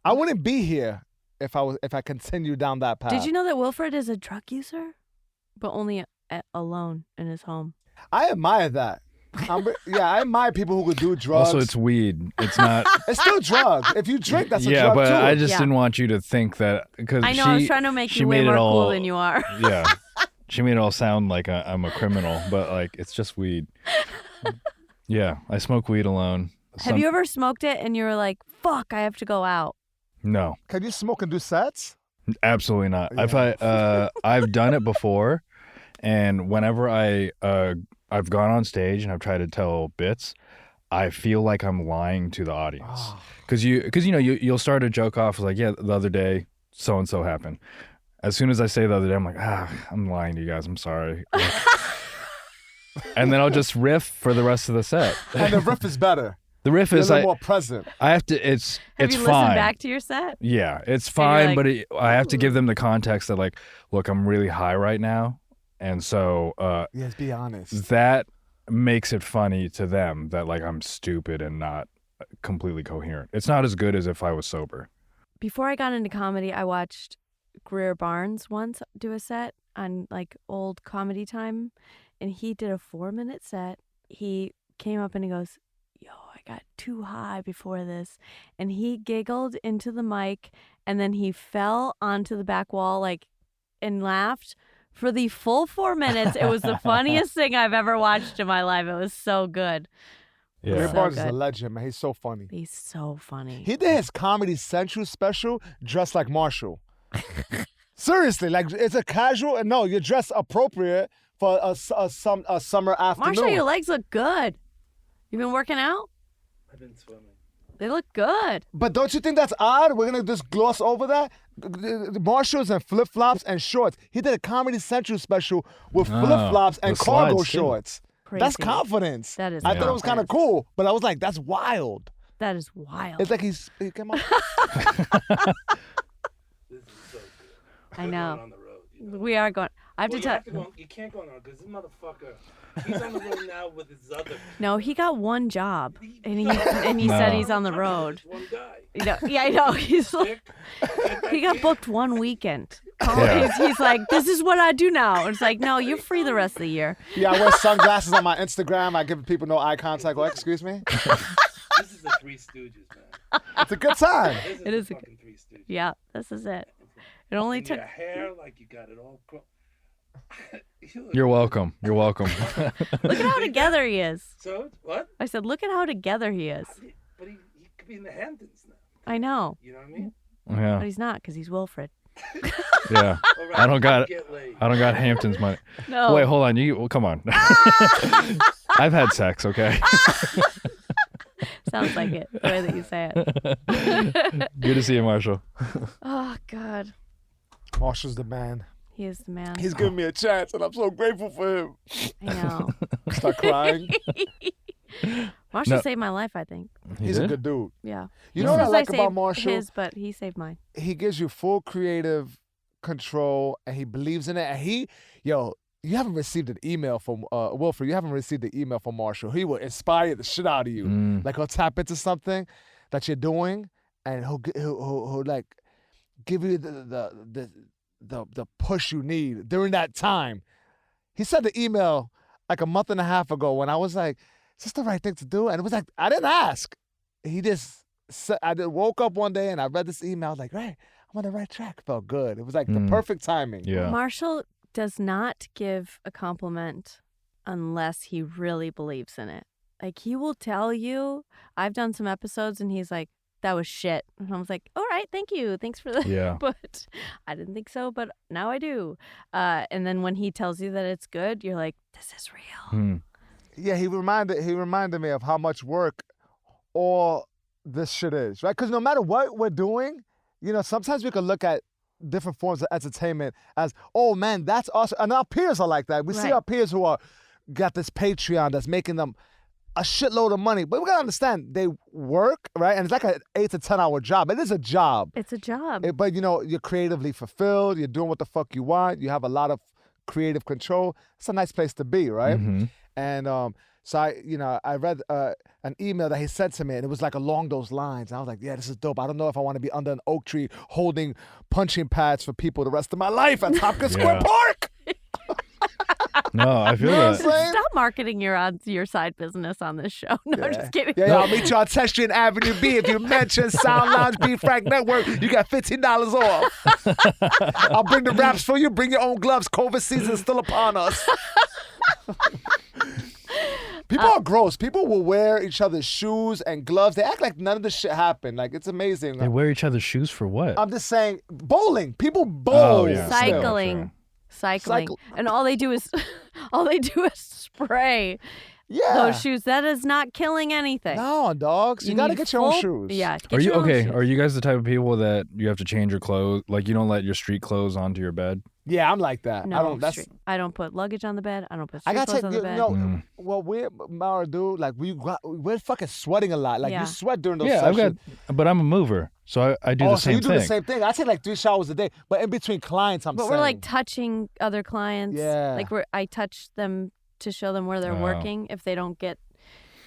I wouldn't be here if I continued down that path. Did you know that Wilfred is a drug user, but only alone in his home? I admire that. I admire people who could do drugs. Also, it's weed. It's not. It's still drugs. If you drink, that's a Yeah, drug but too. I just Yeah. didn't want you to think that because I know. I was trying to make she you way made it more cool all- than you are. Yeah, she made it all sound like I'm a criminal, but like it's just weed. Yeah, I smoke weed alone. Have you ever smoked it and you were like, "Fuck, I have to go out"? No, Can you smoke and do sets? absolutely not. Yeah. I've done it before, and whenever I've gone on stage and I've tried to tell bits, I feel like I'm lying to the audience Oh. because you'll start a joke off like, yeah, the other day so and so happened. As soon as I say the other day, I'm like, I'm lying to you guys. I'm sorry. And then I'll just riff for the rest of the set. And the riff is better. The riff It's is a little more present. I have to. It's Have it's you fine. listened back to your set? Yeah, it's you're fine, like, but I have to give them the context that like, look, I'm really high right now, and so Yes, be honest. that makes it funny to them that like I'm stupid and not completely coherent. It's not as good as if I was sober. Before I got into comedy, I watched Greer Barnes once do a set on like old Comedy Time, and he did a 4-minute set. He came up and he goes, "Yo, I got too high before this," and he giggled into the mic, and then he fell onto the back wall like and laughed for the full 4 minutes. It was the funniest thing I've ever watched in my life. It was so good. Ray Yeah. So Barnes is a good. legend, man. He's so funny. He's so funny. He did his Comedy Central special dressed like Marshall. Seriously, like it's a casual. No, you're dressed appropriate for a summer afternoon. Marshall, your legs look good. You been working out? I've been swimming. They look good. But don't you think that's odd? We're gonna just gloss over that. Marshalls and flip flops and shorts. He did a Comedy Central special with flip flops and the cargo slides, too. shorts. Crazy. That's confidence. That is I thought it was kind of confidence. cool, but I was like, that's wild. That is wild. It's like he came up. This is so good. I We're know. going on the road. You know? We are going. I have Well, to tell. you can't go on because this motherfucker, he's on the road now with his other. No, he got one job, and he said he's on the road. One guy. You know, yeah, I know. He's like, Dick, he got booked one weekend. Yeah. He's like, this is what I do now. It's like, no, you're free the rest of the year. Yeah, I wear sunglasses on my Instagram. I give people no eye contact. Like, excuse me. This is the Three Stooges, man. It's a good time. This It is the a fucking Three Stooges. Yeah, this is it. It only And took. your hair, like you got it all. You're welcome. You're welcome. Look at how together he is. So what? I said, look at how together he is. But he could be in the Hamptons now. I know, You know what I mean? but Yeah, he's not because he's Wilfred. yeah. All right, I don't got it. Get laid. I don't got Hampton's money. No. Wait, hold on. Well, come on. I've had sex, okay? Sounds like it, the way that you say it. Good to see you, Marshall. Oh, God. Marshall's the man. He is the man. He's giving me a chance, and I'm so grateful for him. I know. Start crying. Marshall No. saved my life, I think. He's a good dude. Yeah. You know what I Sometimes like about saved Marshall? His, but he saved mine. He gives you full creative control, and he believes in it. And you haven't received an email from Wilfred. You haven't received an email from Marshall. He will inspire the shit out of you. Like he'll tap into something that you're doing, and he'll like give you the push you need during that time. He sent the email like a month and a half ago when I was like, "Is this the right thing to do?" And it was like I didn't ask. He just said, woke up one day and I read this email. I was like, right, I'm on the right track. Felt good. It was like the perfect timing. Yeah. Marshall does not give a compliment unless he really believes in it. Like he will tell you, I've done some episodes and he's like, that was shit. And I was like, all right, thank you. Thanks for the Yeah. but I didn't think so, but now I do. And then when he tells you that it's good, you're like, this is real. Hmm. Yeah, he reminded me of how much work all this shit is, right? Because no matter what we're doing, you know, sometimes we can look at different forms of entertainment as, oh man, that's awesome. And our peers are like that. We see Right. our peers who are got this Patreon that's making them a shitload of money. But we gotta understand, they work, right? And it's like an 8 to 10 hour job. It is a job. It's a job. But you know, you're creatively fulfilled. You're doing what the fuck you want. You have a lot of creative control. It's a nice place to be, right? Mhm. And so I read an email that he sent to me, and it was like along those lines. And I was like, yeah, this is dope. I don't know if I want to be under an oak tree holding punching pads for people the rest of my life at Tompkins Square Yeah. Park. No, I feel You know what I'm that. saying? Stop marketing your side business on this show. No, I'm just kidding. Yeah, I'll meet you on Testrian Avenue B. If you mention Sound Lounge B Frank Network, you got $15 off. I'll bring the wraps for you. Bring your own gloves. COVID season is still upon us. People are gross. People will wear each other's shoes and gloves. They act like none of this shit happened. Like, it's amazing. They wear each other's shoes for what? I'm just saying, bowling. People bowl. Oh, yeah. still. Cycling. Sure. Cycling. Cycle- And all they do is spray Yeah. those shoes. That is not killing anything. No, dogs. You gotta need get your own full- shoes. Yeah. Are get you your own okay? shoes. Are you guys the type of people that you have to change your clothes? Like you don't let your street clothes onto your bed? Yeah, I'm like that. No, I don't. That's. I don't put luggage on the bed. I don't put I street gotta clothes take on the you bed. know. Mm. Well, Mara, dude, like we're fucking sweating a lot. Like Yeah. you sweat during those Yeah, sessions. but I'm a mover, so I do Oh, the so same you do thing. the same thing. I take like 3 showers a day, but in between clients, I'm But saying. we're like touching other clients. Yeah. Like I touch them to show them where they're Oh. working if they don't get.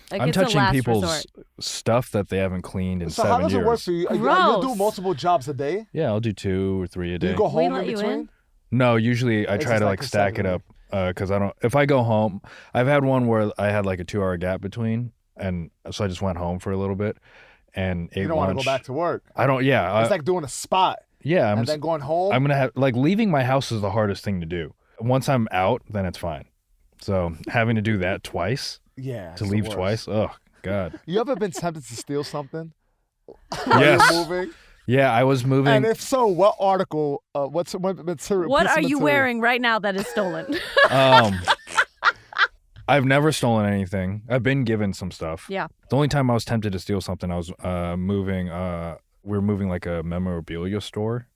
Like I'm it's a touching last people's resort. stuff that they haven't cleaned in So 7 how does years. it work for you? You do Gross. multiple jobs a day. Yeah, I'll do 2 or 3 a Do day. you go We home let in you between? in? No, usually I It's try just to like like stack it up consecutive. because I don't. If I go home, I've had one where I had like a 2-hour gap between, and so I just went home for a little bit and ate You don't want lunch. to go back to work. I don't. Yeah, It's like doing a spot yeah. and then going home. I'm gonna have like leaving my house is the hardest thing to do. Once I'm out, then it's fine. So having to do that twice yeah. to it's the leave worst. twice, oh god. You ever been tempted to steal something while Yes. you're moving? Yeah, I was moving. And if so, what article? What material? What piece of are you material? wearing right now that is stolen? I've never stolen anything. I've been given some stuff. Yeah. The only time I was tempted to steal something, I was moving. We were moving like a memorabilia store,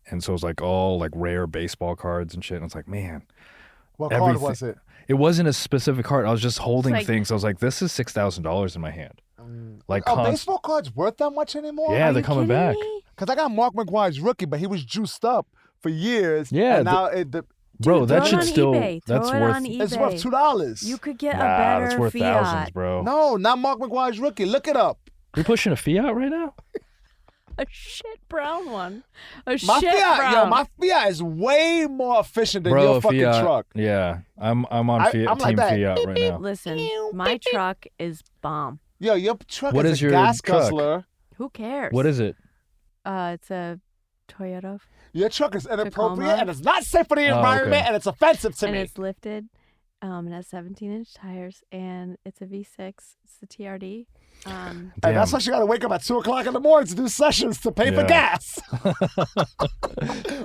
and so it was like all like rare baseball cards and shit. And it's like, man, What card everything- was it? it wasn't a specific card. I was just holding like- things. I was like, this is $6,000 in my hand. Like, Are const- baseball cards worth that much anymore? Yeah, Are they're you coming kidding back. me? Because I got Mark McGuire's rookie, but he was juiced up for years. Yeah, and now the Bro, Dude, that throw it should on still. eBay. That's Throw it worth. on it's eBay. worth $2. You could get Nah, a better that's worth fiat. thousands, bro. No, not Mark McGuire's rookie. Look it up. You're pushing a Fiat right now? A shit brown one. A My shit Fiat, brown. my Fiat is way more efficient than Bro, your a fucking Fiat. truck. Yeah, I'm on I'm Fiat, like Team that. Fiat right now. Listen, my truck is bomb. Yo, your truck What is is a your gas truck? guzzler. Who cares? What is it? It's a Toyota, Your truck is inappropriate Tacoma. and it's not safe for the Oh, environment okay. and it's offensive to and me. it's lifted. It has 17-inch tires, and it's a V6. It's the TRD. And that's Damn. why she got to wake up at 2:00 in the morning to do sessions to pay for Yeah. gas.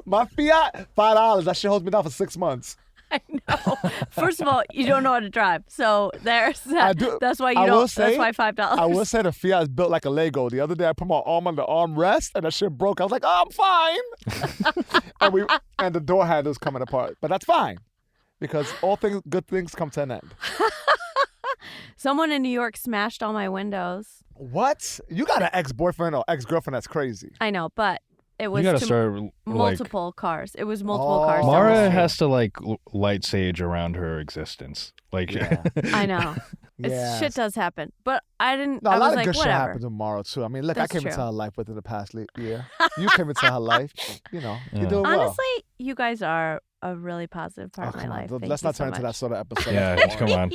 My Fiat, $5. That shit holds me down for 6 months. I know. First of all, you don't know how to drive, so there's I that. do- That's why you I will don't. say- That's why $5. I will say the Fiat is built like a Lego. The other day I put my arm on the armrest and that shit broke. I was like, oh, I'm fine. and the door handle's coming apart. But that's fine. Because good things come to an end. Someone in New York smashed all my windows. What? You got an ex-boyfriend or ex-girlfriend that's crazy. I know, but it was You gotta to start like. multiple cars. It was multiple Oh. cars. down the Mara street. has to like light sage around her existence. Like, Yeah. I know. Yeah. Shit does happen, but I didn't. No, I a lot was of like, good shit whatever. happened tomorrow too. I mean, look, That's I came into true. her life within the past year. You came into her life. You know, Yeah. you're doing well. Honestly, you guys are a really positive part Oh, of my come on. life. Let's Thank not you so turn into that much. sort of episode. yeah, Come come on.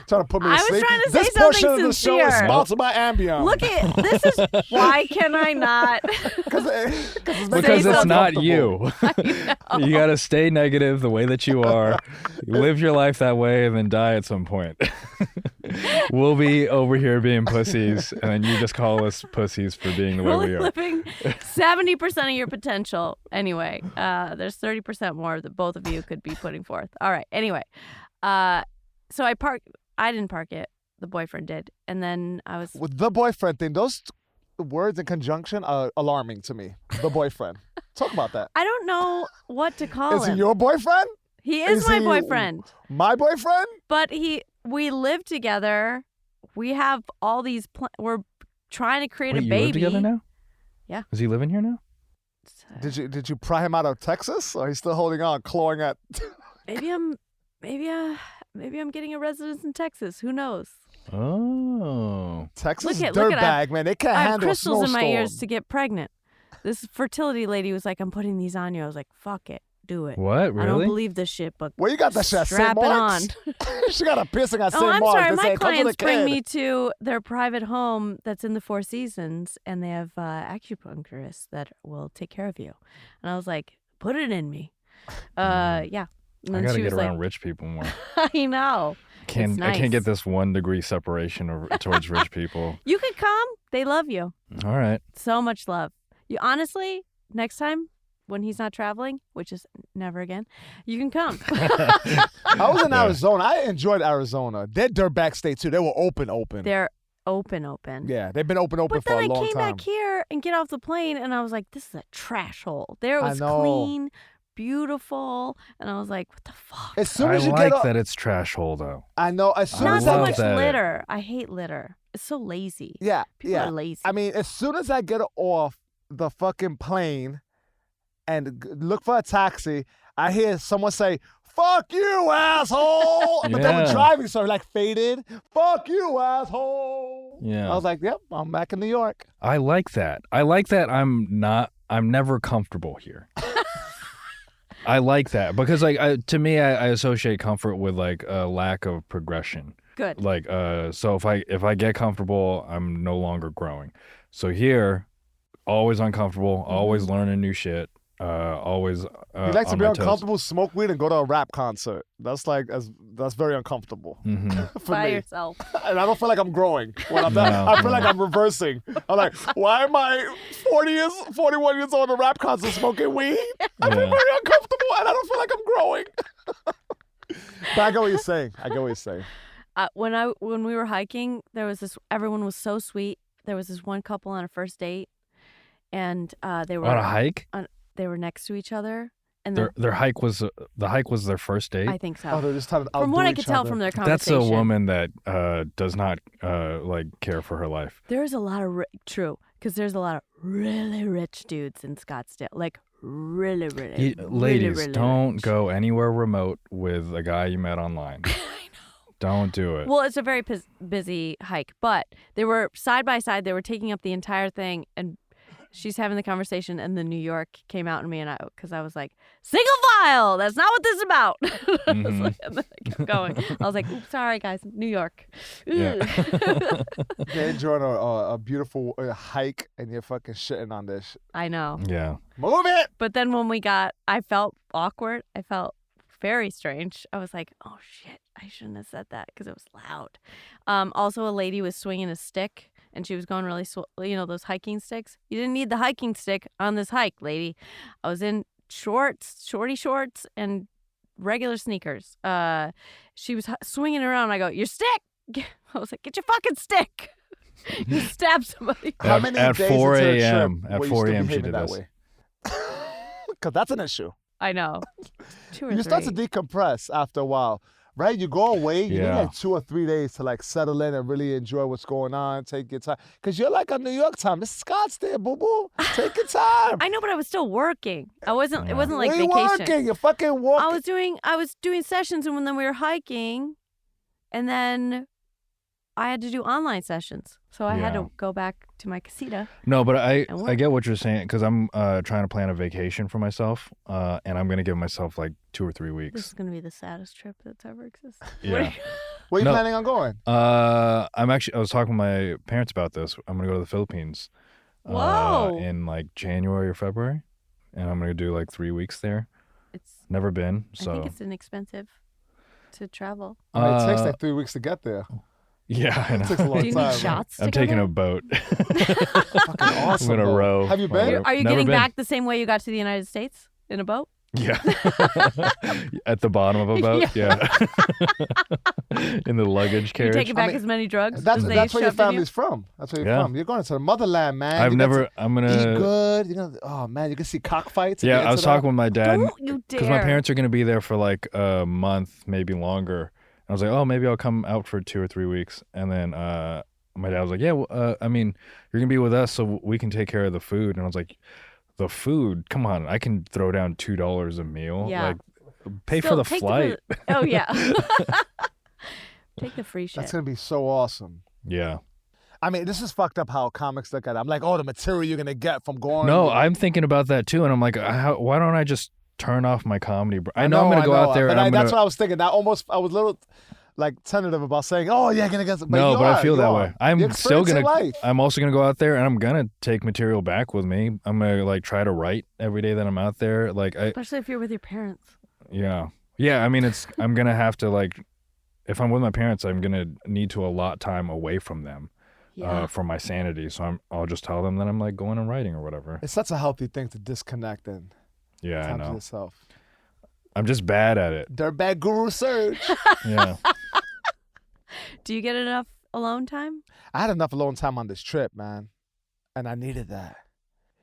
Trying to put me I to was sleep. trying to This say portion something of the show is sincere. sponsored by Ambien. Look at this is why can I not? Because it's Because it's something. not you. You gotta stay negative the way that you are. Live your life that way and then die at some point. We'll be over here being pussies, and then you just call us pussies for being the way Only we are. living 70% of your potential. Anyway, there's 30% more that both of you could be putting forth. All right. Anyway, so I didn't park it. The boyfriend did, and then I was. With the boyfriend thing, those words in conjunction are alarming to me. The boyfriend. Talk about that. I don't know what to call Is him. he your boyfriend? He is is my he- boyfriend, My boyfriend? but we live together. We have all these. We're trying to create Wait, a you baby. live together now? Yeah. Is he living here now? Did you pry him out of Texas, or he's still holding on, clawing at? Maybe I'm getting a residence in Texas. Who knows? Oh. Texas Look at- dirtbag, man. They can't I have handle a crystals in my ears snowstorm. to get pregnant. This fertility lady was like, "I'm putting these on you." I was like, "Fuck it, do it." What? Really? I don't believe this shit, but Where you got that shit? At St. strap it on. Mark's? She got a piercing at St. Oh, I'm Mark's. sorry. They My say, "Come to the clients bring kid." me to their private home that's in the Four Seasons, and they have acupuncturists that will take care of you. And I was like, "Put it in me." Yeah. And I then gotta she get was around like, rich people more. "I know. I It's can't nice. get this 1 degree separation towards rich people. You could come. They love you. All right. So much love. You honestly, next time when he's not traveling, which is never again, you can come." I was in Yeah. Arizona. I enjoyed Arizona. They're dirtbag state too. They were open. They're open. Yeah, they've been open But for then a I long came time. back here and get off the plane, and I was like, "This is a trash hole." There it I was know. clean, beautiful, and I was like, "What the fuck?" As soon I as you like get up, that it's trash hole though. I know. As soon Not as so I love much get, that. litter. I hate litter. It's so lazy. yeah, People yeah. are lazy. I mean, as soon as I get off the fucking plane and look for a taxi, I hear someone say, "Fuck you, asshole!" But they were Yeah. driving, so like faded. "Fuck you, asshole!" Yeah. I was like, "Yep, I'm back in New York." I like that. I'm never comfortable here. I like that because like to me I associate comfort with like a lack of progression. Good. Like so if I get comfortable, I'm no longer growing. So here, always uncomfortable, always learning new shit, always You like to on be my toes. uncomfortable, smoke weed, and go to a rap concert. That's very uncomfortable Mhm. for By me. yourself. And I don't feel like I'm growing when I'm No, done. I feel like no. I'm reversing. I'm like, why am I 41 years old at a rap concert smoking weed? I feel Yeah. very uncomfortable and I don't feel like I'm growing. But I get what you're saying. When we were hiking, there was this. Everyone was so sweet. There was this one couple on a first date, and they were On a hike, they were next to each other, and then, their hike was their first date. I think so. Oh, they're just trying to From what outdo I could each tell other. from their That's conversation, a woman that does not like care for her life. There's a lot of true because there's a lot of really rich dudes in Scottsdale, like really, really, Ladies, really don't rich. go anywhere remote with a guy you met online. I know. Don't do it. Well, it's a very busy hike, but they were side by side. They were taking up the entire thing, and she's having the conversation, and the New York came out in me, and because I was like, "Single file. That's not what this is about." I was like, and then I kept going. I was like, "Oops, sorry, guys, New York." Yeah. You're enjoying a beautiful hike and you're fucking shitting on this. I know. Yeah. Move it! But then when I felt awkward. I felt very strange. I was like, "Oh shit, I shouldn't have said that because it was loud." Also, a lady was swinging a stick, and she was going really, those hiking sticks. You didn't need the hiking stick on this hike, lady. I was in shorty shorts, and regular sneakers. She was swinging around. I go, "Your stick!" I was like, "Get your fucking stick!" You stab somebody. How At- many at days 4 into a a.m. trip At were you 4 still a.m. she behaving did that this. way? Because that's an issue. I know. 2 or You 3. start to decompress after a while, right? You go away, you need Yeah. like 2 or 3 days to like settle in and really enjoy what's going on, take your time. Because you're like a New York time. This is Scottsdale, boo-boo. Take your time. I know, but I was still working. It wasn't like Where you vacation. working? You're fucking walking. I was doing sessions, and then we were hiking, and then I had to do online sessions. So I had Yeah. to go back to my casita. No, but I And get what you're saying because I'm trying to plan a vacation for myself, and I'm gonna give myself like 2 or 3 This weeks. is gonna be the saddest trip that's ever existed. Yeah. Where you No. planning on going? I was talking to my parents about this. I'm gonna go to the Philippines. Whoa. In like January or February, and I'm gonna do like 3 weeks there. It's. Never been, I so think it's inexpensive to travel. It takes like 3 weeks to get there. Yeah, I It takes a know. long Do you time. need shots? I'm to go taking there? a boat. Fucking awesome. I'm gonna though. row. Have you been? Are you Never getting been. back the same way you got to the United States in a boat? Yeah. At the bottom of a boat. Yeah. In the luggage You carriage. taking back mean, as many drugs That's as they that's where your shoved in you? family's from. That's where you're Yeah. from. You're going to the motherland, man. I've You get never. I'm to eat gonna. good. You're gonna. Oh man, you can see cockfights. if Yeah, you're I was into that. talking with my dad Don't you dare. because my parents are gonna be there for like a month, maybe longer. I was like, oh, maybe I'll come out for 2 or 3 weeks, and then my dad was like, yeah, well, I mean, you're gonna be with us, so we can take care of the food. And I was like, the food? Come on, I can throw down $2 a meal. Yeah. Like, pay for Still, the take flight. oh yeah. Take the free shit. That's gonna be so awesome. Yeah. I mean, this is fucked up how comics look at it. I'm like, oh, the material you're gonna get from going. No, I'm thinking about that too, and I'm like, why don't I just turn off my comedy? I know I'm gonna go out there. But and I'm that's gonna, what I was thinking. I was a little like tentative about saying, oh yeah, gonna get. But no, you but are, I feel you that are. way. I'm You're still experiencing gonna. life. I'm also gonna go out there, and I'm gonna take material back with me. I'm gonna like try to write every day that I'm out there. Like Especially if you're with your parents. yeah. I mean, I'm gonna have to like, if I'm with my parents, I'm gonna need to allot time away from them, Yeah. for my sanity. So I'll just tell them that I'm like going and writing or whatever. It's such a healthy thing to disconnect and Yeah, I time to know. yourself. I'm just bad at it. Dirtbag Guru Surge. Yeah. Do you get enough alone time? I had enough alone time on this trip, man, and I needed that.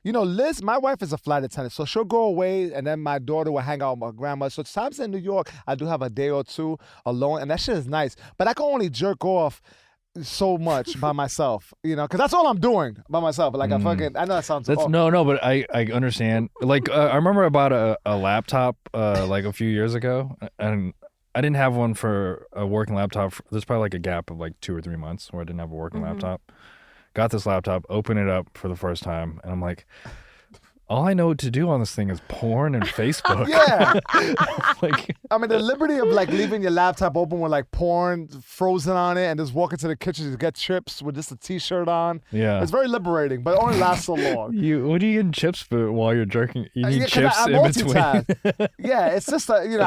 You know, Liz, my wife is a flight attendant, so she'll go away, and then my daughter will hang out with my grandma. So times in New York, I do have a day or two alone, and that shit is nice. But I can only jerk off so much by myself, you know, because that's all I'm doing by myself. Like I know that sounds. That's no, but I understand. Like I remember I bought a laptop like a few years ago, and I didn't have one for a working laptop. There's probably like a gap of like 2 or 3 months where I didn't have a working laptop. Got this laptop, opened it up for the first time, and I'm like, all I know what to do on this thing is porn and Facebook. Yeah. Like, I mean, the liberty of like leaving your laptop open with like porn frozen on it and just walking to the kitchen to get chips with just a t-shirt on. yeah. It's very liberating, but it only lasts so long. What are you getting chips for while you're jerking? You need Yeah, 'cause chips I in between. multitask. Yeah, it's just you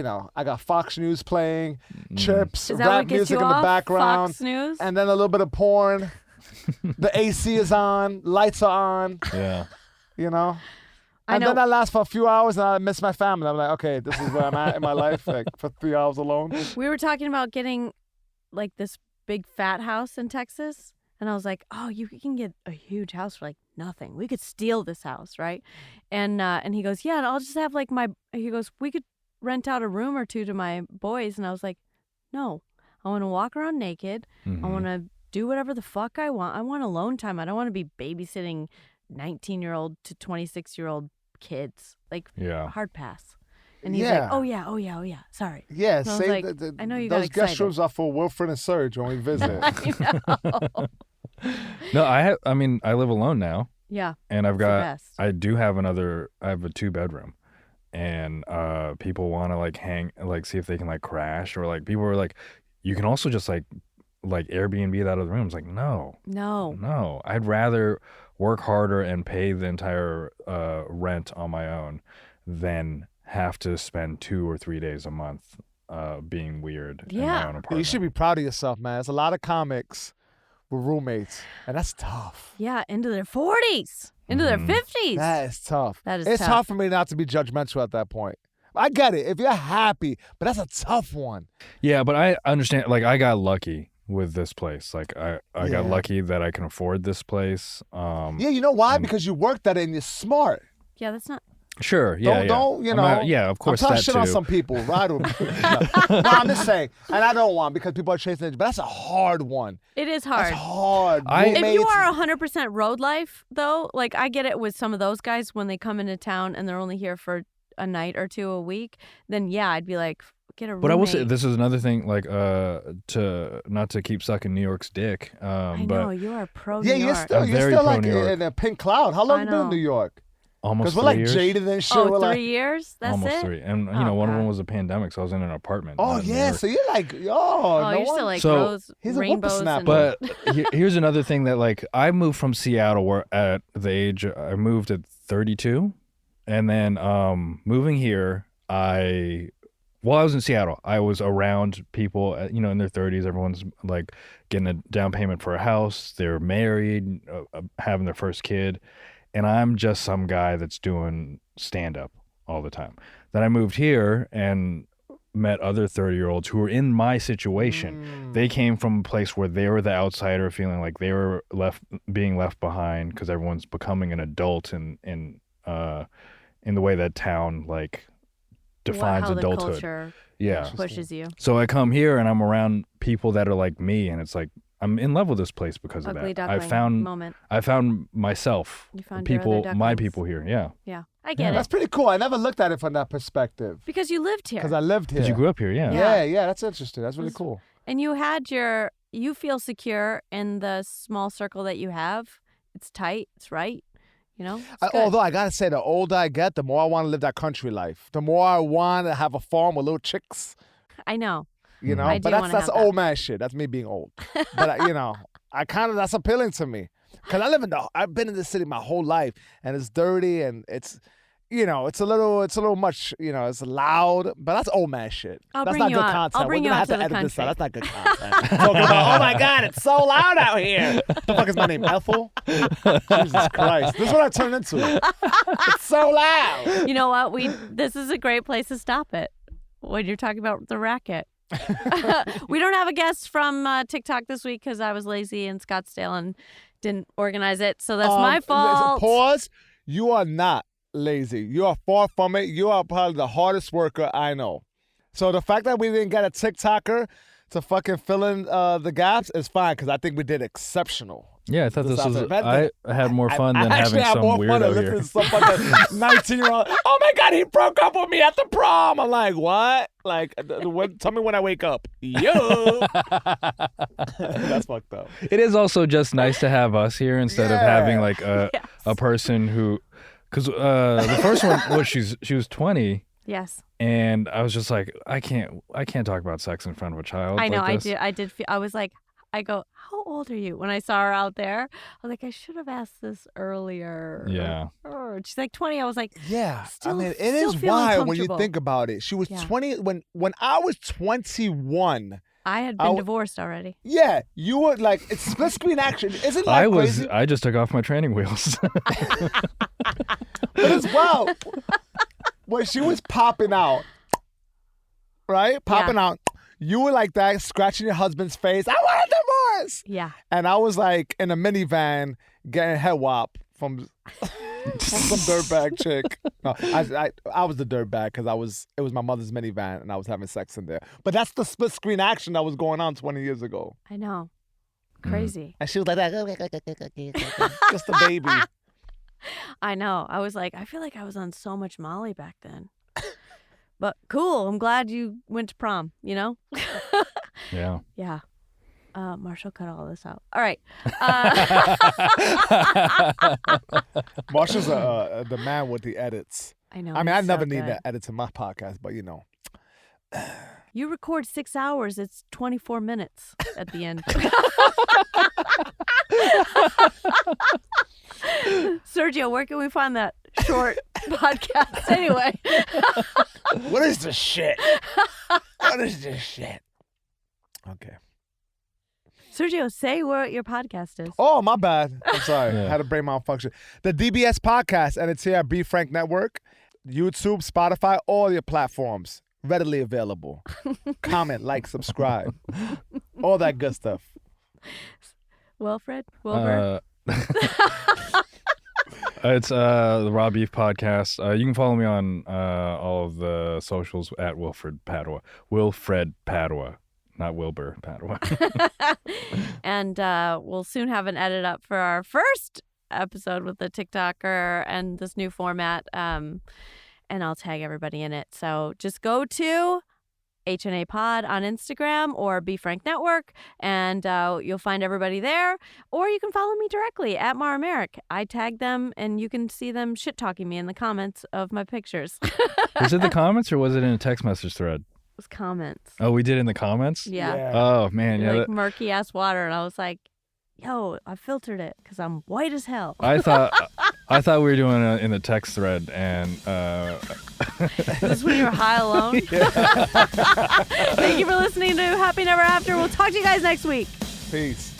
know, I got Fox News playing, chips, Is that rap what gets music you in the off? background, Fox News? and then a little bit of porn. The AC is on, lights are on, Yeah. you know. I And know. then I last for a few hours and I miss my family. I'm like, okay, this is where I'm at in my life, like for 3 hours alone. We were talking about getting like this big fat house in Texas. And I was like, oh, you can get a huge house for like nothing. We could steal this house, right? And he goes, yeah, and I'll just have like he goes, we could rent out a room or two to my boys. And I was like, no, I want to walk around naked. I want to do whatever the fuck I want. I want alone time. I don't want to be babysitting 19-year-old to 26-year-old kids. Like, Yeah. hard pass. And he's Yeah. like, oh yeah. Yeah, Yeah, And I was save like, the, I know you got those guest excited. rooms are for Wilfred and Serge when we visit. I know. No, I mean, I live alone now, Yeah, and I've it's the got. best. I do have I have a 2-bedroom, and people want to like see if they can like crash, or like people are like, you can also just like Airbnb that other room. It's like, no, I'd rather work harder and pay the entire rent on my own than have to spend 2 or 3 days a month being weird in my Yeah. own Yeah, apartment. you should be proud of yourself, man. There's a lot of comics with roommates, and that's tough. Yeah, into their 40s, into their 50s. That is tough. That is it's tough. hard for me not to be judgmental at that point. I get it if you're happy, but that's a tough one. Yeah, but I understand. Like, I got lucky with this place. Like, I Yeah. got lucky that I can afford this place. Yeah, you know why? and- Because you worked at it and you're smart. Yeah, that's not. Sure. Yeah. Don't you I'm know? not- yeah, of course I'm talking that shit too. on some people. Ride with me. No, I'm just saying, and I don't want because people are chasing it, but that's a hard one. It is That's hard. hard. I- If you Roommates- are 100% road life, though, like I get it with some of those guys when they come into town and they're only here for a night or two a week, then yeah, I'd be like, get a roommate. But I will say this is another thing. Like, to not to keep sucking New York's dick. I But know, you are pro Yeah, New you're York. still I'm very pro like New York. in a pink cloud. How long I you been in know. New York? almost Because we're 3 like years. jaded and shit. Oh, we're 3 like, years? That's Almost it? 3, and Oh, one of them God. was a pandemic, so I was in an apartment. oh not in New yeah, York. so you're like, Oh, no you're one- still like So- rose, He's a rainbows. And... whippersnapper. But here's another thing that like I moved from Seattle where at the age I moved at 32, and then moving here I Well, I was in Seattle. I was around people, in their 30s. Everyone's like getting a down payment for a house. They're married, having their first kid. And I'm just some guy that's doing stand-up all the time. Then I moved here and met other 30-year-olds who were in my situation. They came from a place where they were the outsider, feeling like they were being left behind because everyone's becoming an adult in the way that town like defines how adulthood. The culture Yeah. pushes you. So I come here and I'm around people that are like me, and it's like I'm in love with this place because of Ugly that. I duckling moment. found myself. You found your other my ducklings. people here. Yeah. Yeah, I get That's it pretty cool. I never looked at it from that perspective. because you lived here. Because I lived here. Because you grew up here. Yeah. Yeah, that's interesting. That's really cool. And you feel secure in the small circle that you have. It's tight. It's right. It's good. Although I gotta say, the older I get, the more I want to live that country life. The more I want to have a farm with little chicks. I know. You know, I do but that's wanna that's have that. old man shit. That's me being old. But I kind of that's appealing to me because I've been in this city my whole life, and it's dirty and it's a little much. It's loud, but that's old man shit. I'll That's bring not you good out. content. I'll bring We're you gonna out have to to the edit this out. country. That's not good content. Talking about, oh my god, it's so loud out here. The fuck is my name? Ethel? Jesus Christ! This is what I turned into. It's so loud. You know what? This is a great place to stop it when you're talking about the racket. We don't have a guest from TikTok this week because I was lazy in Scottsdale and didn't organize it. So that's my fault. Pause. You are not lazy. You are far from it. You are probably the hardest worker I know. So the fact that we didn't get a TikToker to fucking fill in the gaps is fine because I think we did exceptional. Yeah, I thought this was. I had more fun than I having actually had some more fun than weirdo here. listening to some fucking 19-year-old. Oh my god, he broke up with me at the prom. I'm like, what? Like, tell me when I wake up. Yo, that's fucked up. It is also just nice to have us here instead of having like a person who, because the first one was she was 20. Yes. And I was just like, I can't talk about sex in front of a child. I know. like this. I did. I was like, I go, how old are you? When I saw her out there, I was like, I should have asked this earlier. Yeah. She's like 20. I was like, Yeah, Still- it still is feeling wild when you comfortable. think about it. She was Yeah. 20 when I was 21. I had been divorced already. Yeah, you were like it's split screen action. Isn't that crazy? I just took off my training wheels. But as well, when she was popping out, right? Popping out, you were like that, scratching your husband's face. I want a divorce. Yeah. And I was like in a minivan getting head wop from some dirtbag chick. No, I was the dirtbag because it was my mother's minivan and I was having sex in there. But that's the split screen action that was going on 20 years ago. I know. Crazy. And she was like that, just a baby. I know. I was like, I feel like I was on so much Molly back then. But cool. I'm glad you went to prom, Yeah. Yeah. Marshall cut all this out. All right. Marshall's the man with the edits. I know. I mean, he's I never so need good. to edit to my podcast, but you know. You record 6 hours. It's 24 minutes at the end. Sergio, where can we find that short podcast anyway? What is this shit? What is this shit? Okay. Sergio, say what your podcast is. Oh, my bad. I'm sorry. Yeah. Had a brain malfunction. The DBS podcast, and it's here at B Frank Network, YouTube, Spotify, all your platforms. Readily available. Comment, like, subscribe. All that good stuff. Wilfred? Wilbur? It's the Raw Beef Podcast. You can follow me on all of the socials at Wilfred Padua. Wilfred Padua, not Wilbur Padua. And we'll soon have an edit up for our first episode with the TikToker and this new format. And I'll tag everybody in it. So just go to HNA Pod on Instagram or Be Frank Network, and you'll find everybody there. Or you can follow me directly at Mara Merrick. I tag them, and you can see them shit-talking me in the comments of my pictures. Was it the comments or was it in a text message thread? It was comments. Oh, we did in the comments? Yeah. Oh, man. Yeah. Like murky-ass water, and I was like, yo, I filtered it because I'm white as hell. I thought I thought we were doing it in the text thread, and Is this when you were high alone? Thank you for listening to Happy Never After. We'll talk to you guys next week. Peace.